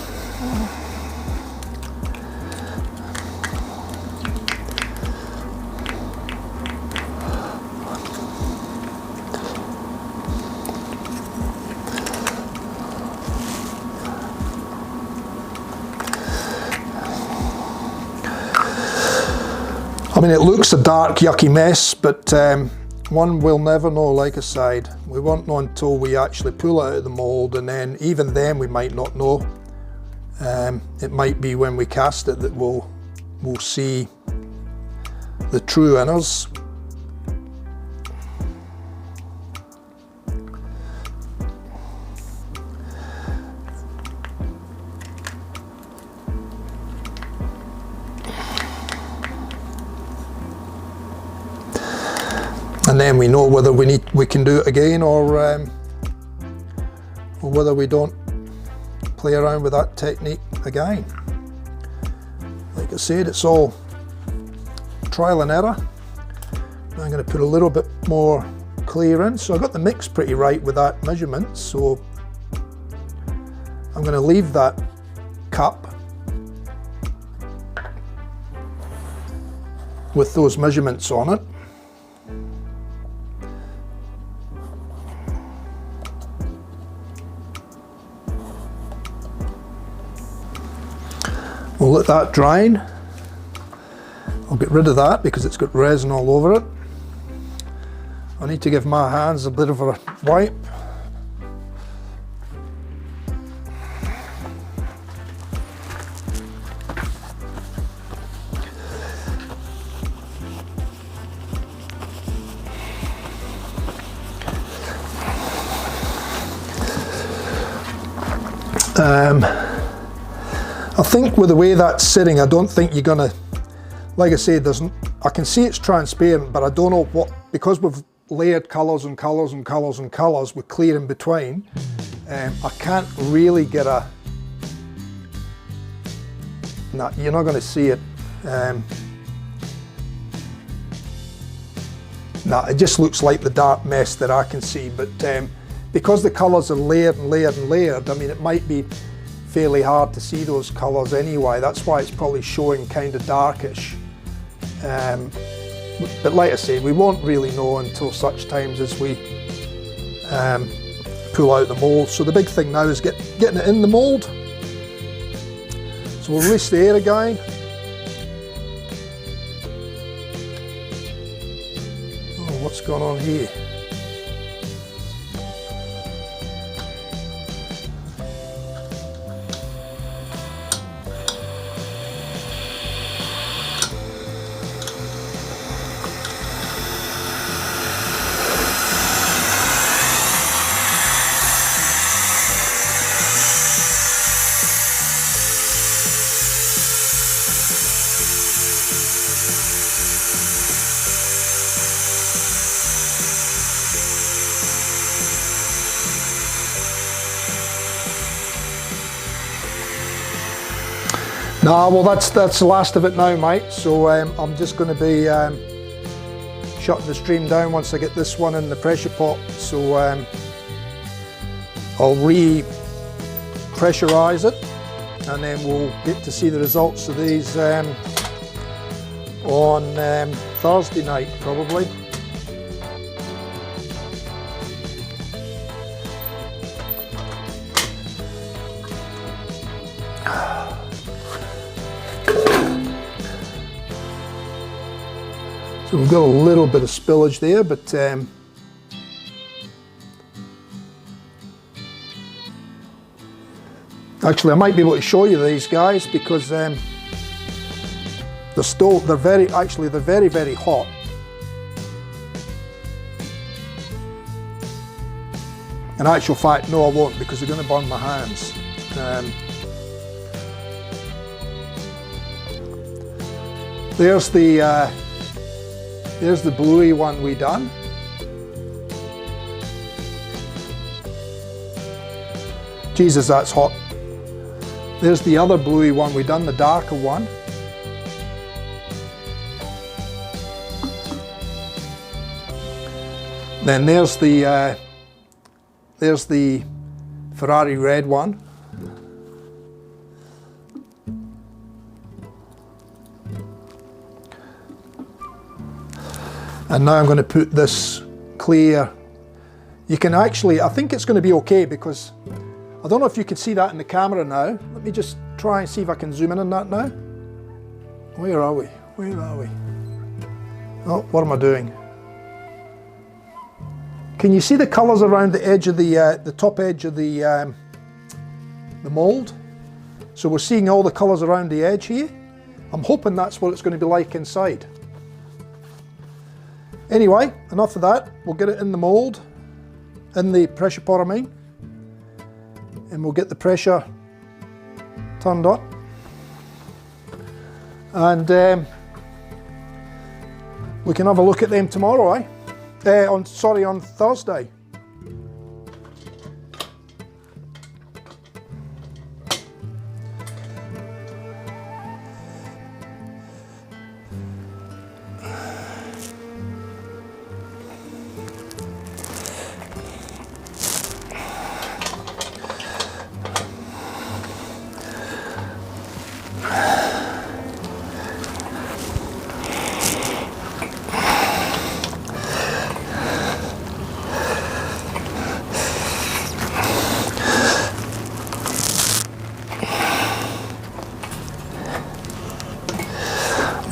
I mean, it looks a dark, yucky mess, but one will never know, like I said. We won't know until we actually pull it out of the mould, and then even then we might not know. It might be when we cast it that we'll see the true inners. And then we know whether we can do it again, or whether we don't play around with that technique again. Like I said, it's all trial and error. I'm going to put a little bit more clear in. So I got the mix pretty right with that measurement, so I'm going to leave that cup with those measurements on it. We'll let that dry. I'll get rid of that because it's got resin all over it. I need to give my hands a bit of a wipe. I think with the way that's sitting, I don't think you're gonna, like I said, I can see it's transparent, but I don't know what, because we've layered colours and colours and colours and colours with clear in between, I can't really get a, no, you're not going to see it. No, it just looks like the dark mess that I can see, but because the colours are layered and layered and layered, I mean, it might be fairly hard to see those colours anyway. That's why it's probably showing kind of darkish. But like I said, we won't really know until such times as we pull out the mould. So the big thing now is getting it in the mould. So we'll release the air again. Oh, what's going on here? No, well that's the last of it now, mate. So I'm just going to be shutting the stream down once I get this one in the pressure pot. So I'll re-pressurise it, and then we'll get to see the results of these on Thursday night probably. So we've got a little bit of spillage there, but actually I might be able to show you these guys because they're very hot. In actual fact, no, I won't, because they're going to burn my hands. There's the bluey one we done. Jesus, that's hot. There's the other bluey one we done, the darker one. Then there's the Ferrari red one. And now I'm going to put this clear. You can actually, I think it's going to be okay, because I don't know if you can see that in the camera now. Let me just try and see if I can zoom in on that now. Where are we? Where are we? Oh, what am I doing? Can you see the colours around the edge of the top edge of the mould? So we're seeing all the colours around the edge here. I'm hoping that's what it's going to be like inside. Anyway, enough of that. We'll get it in the mould, in the pressure pot I mean, and we'll get the pressure turned up. And we can have a look at them tomorrow, on Thursday.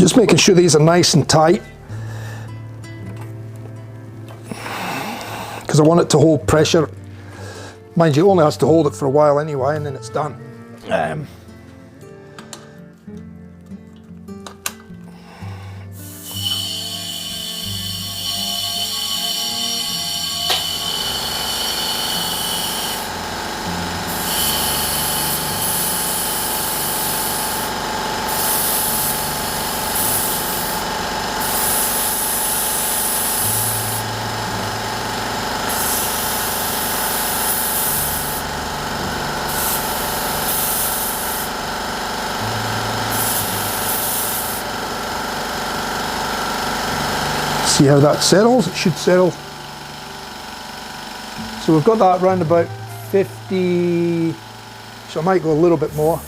Just making sure these are nice and tight, because I want it to hold pressure. Mind you, it only has to hold it for a while anyway, and then it's done. See how that settles? It should settle. So we've got that round about 50, so I might go a little bit more.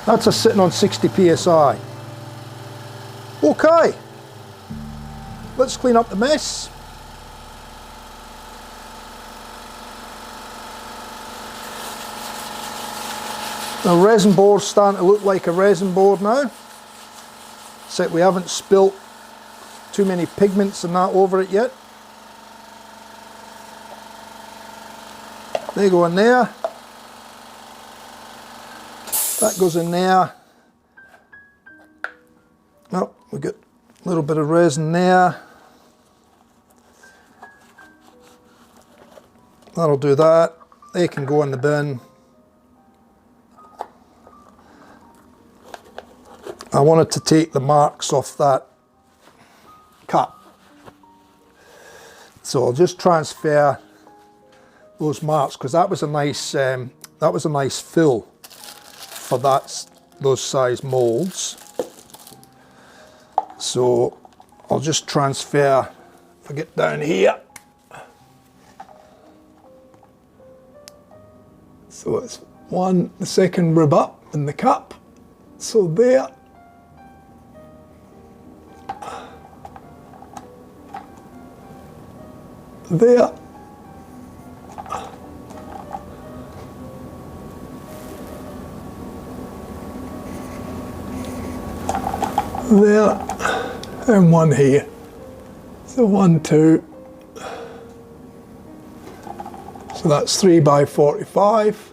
That's us sitting on 60 psi. Okay, let's clean up the mess. The resin board's starting to look like a resin board now. Except we haven't spilt too many pigments and that over it yet. They go in there. That goes in there. Oh, we got a little bit of resin there. That'll do that. They can go in the bin. I wanted to take the marks off that cup, so I'll just transfer those marks, because that was a nice fill for those size molds. So I'll just transfer. If I get down here, so it's the second rib up in the cup. So there. There. There. And one here. So 1, 2. So that's 3 by 45.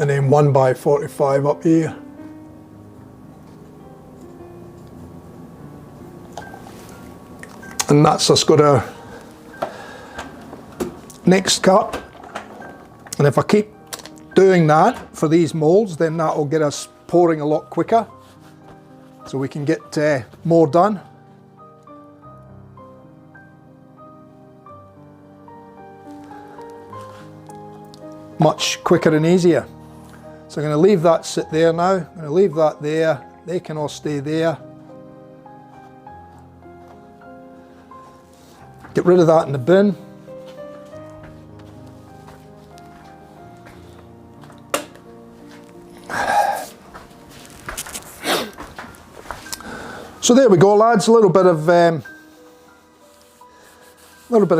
And then 1 by 45 up here. And that's us got our next cup. And if I keep doing that for these molds, then that will get us pouring a lot quicker, so we can get more done. Much quicker and easier. So I'm going to leave that sit there now. I'm going to leave that there. They can all stay there. Get rid of that in the bin. So there we go, lads. A little bit of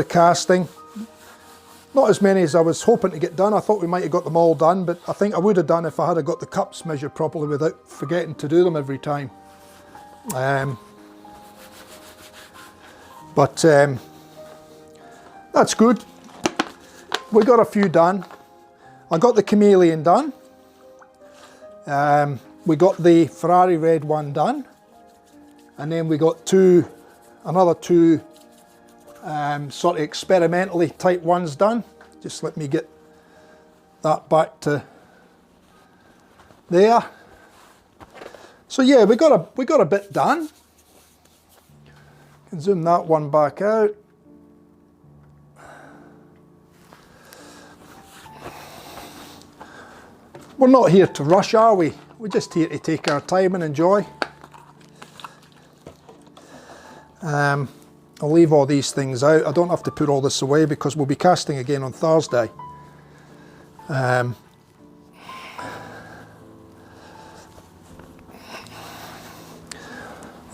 casting. Not as many as I was hoping to get done. I thought we might have got them all done, but I think I would have done if I had got the cups measured properly without forgetting to do them every time. That's good. We got a few done. I got the Chameleon done. We got the Ferrari red one done. And then we got another two sort of experimentally type ones done. Just let me get that back to there. So yeah, we got a bit done. Can zoom that one back out. We're not here to rush, are we? We're just here to take our time and enjoy. I'll leave all these things out. I don't have to put all this away because we'll be casting again on Thursday. I'll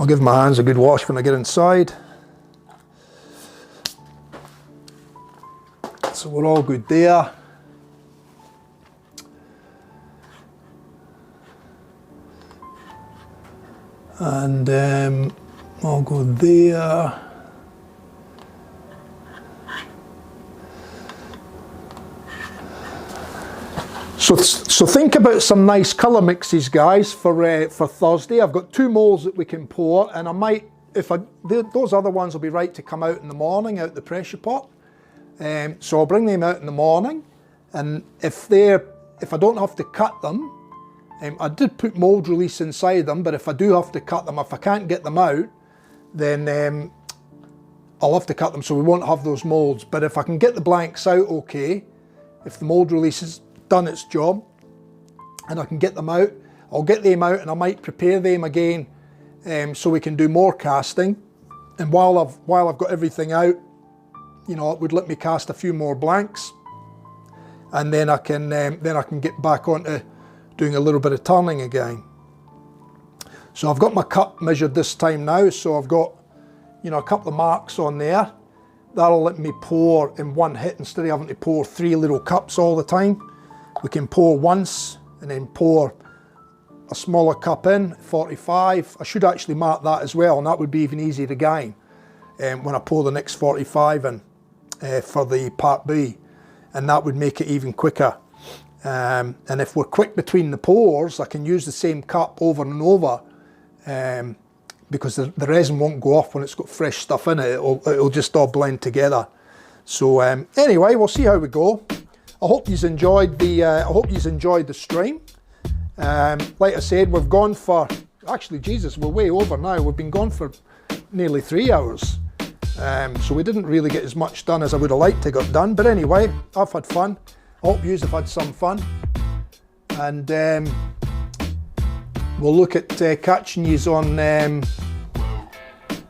give my hands a good wash when I get inside. So we're all good there. and I'll go there. So think about some nice colour mixes, guys, for Thursday. I've got 2 moulds that we can pour, and I might, those other ones will be right to come out in the morning, out the pressure pot. So I'll bring them out in the morning, and if I don't have to cut them, I did put mould release inside them, but if I do have to cut them, if I can't get them out, then I'll have to cut them, so we won't have those moulds. But if I can get the blanks out okay, if the mould release has done its job and I can get them out, I'll get them out, and I might prepare them again so we can do more casting. And while I've got everything out, you know, it would let me cast a few more blanks, and then I can get back onto doing a little bit of turning again. So I've got my cup measured this time now, so I've got, you know, a couple of marks on there. That'll let me pour in one hit instead of having to pour 3 little cups all the time. We can pour once and then pour a smaller cup in, 45. I should actually mark that as well, and that would be even easier again when I pour the next 45 in for the part B, and that would make it even quicker. And if we're quick between the pours, I can use the same cup over and over, because the resin won't go off when it's got fresh stuff in it. It'll just all blend together. So anyway, we'll see how we go. I hope you've enjoyed the stream. Like I said, we've gone for, actually, Jesus, we're way over now. We've been gone for nearly 3 hours. So we didn't really get as much done as I would have liked to get done. But anyway, I've had fun. I hope you have had some fun. And we'll look at catching yous on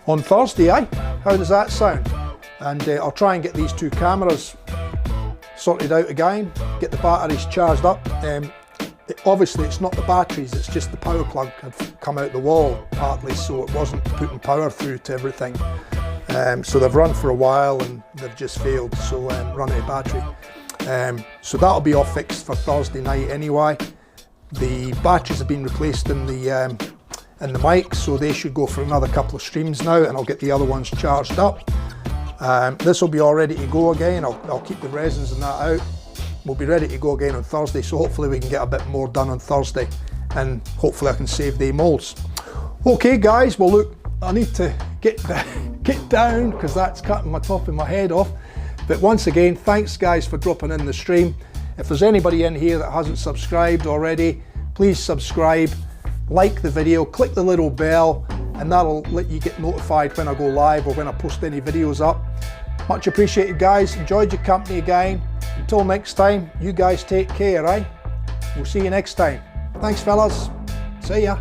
Thursday, eh? How does that sound? And I'll try and get these 2 cameras sorted out again, get the batteries charged up. Obviously it's not the batteries, it's just the power plug had come out the wall partly, so it wasn't putting power through to everything. So they've run for a while and they've just failed, so run out of battery. So that'll be all fixed for Thursday night anyway. The batteries have been replaced in the mic, so they should go for another couple of streams now, and I'll get the other ones charged up. This will be all ready to go again. I'll keep the resins and that out. We'll be ready to go again on Thursday, so hopefully we can get a bit more done on Thursday, and hopefully I can save the moulds. Okay guys, well look, I need to get down because that's cutting my top of my head off. But once again, thanks guys for dropping in the stream. If there's anybody in here that hasn't subscribed already, please subscribe, like the video, click the little bell, and that'll let you get notified when I go live or when I post any videos up. Much appreciated guys, enjoyed your company again. Until next time, you guys take care, eh? We'll see you next time. Thanks fellas, see ya.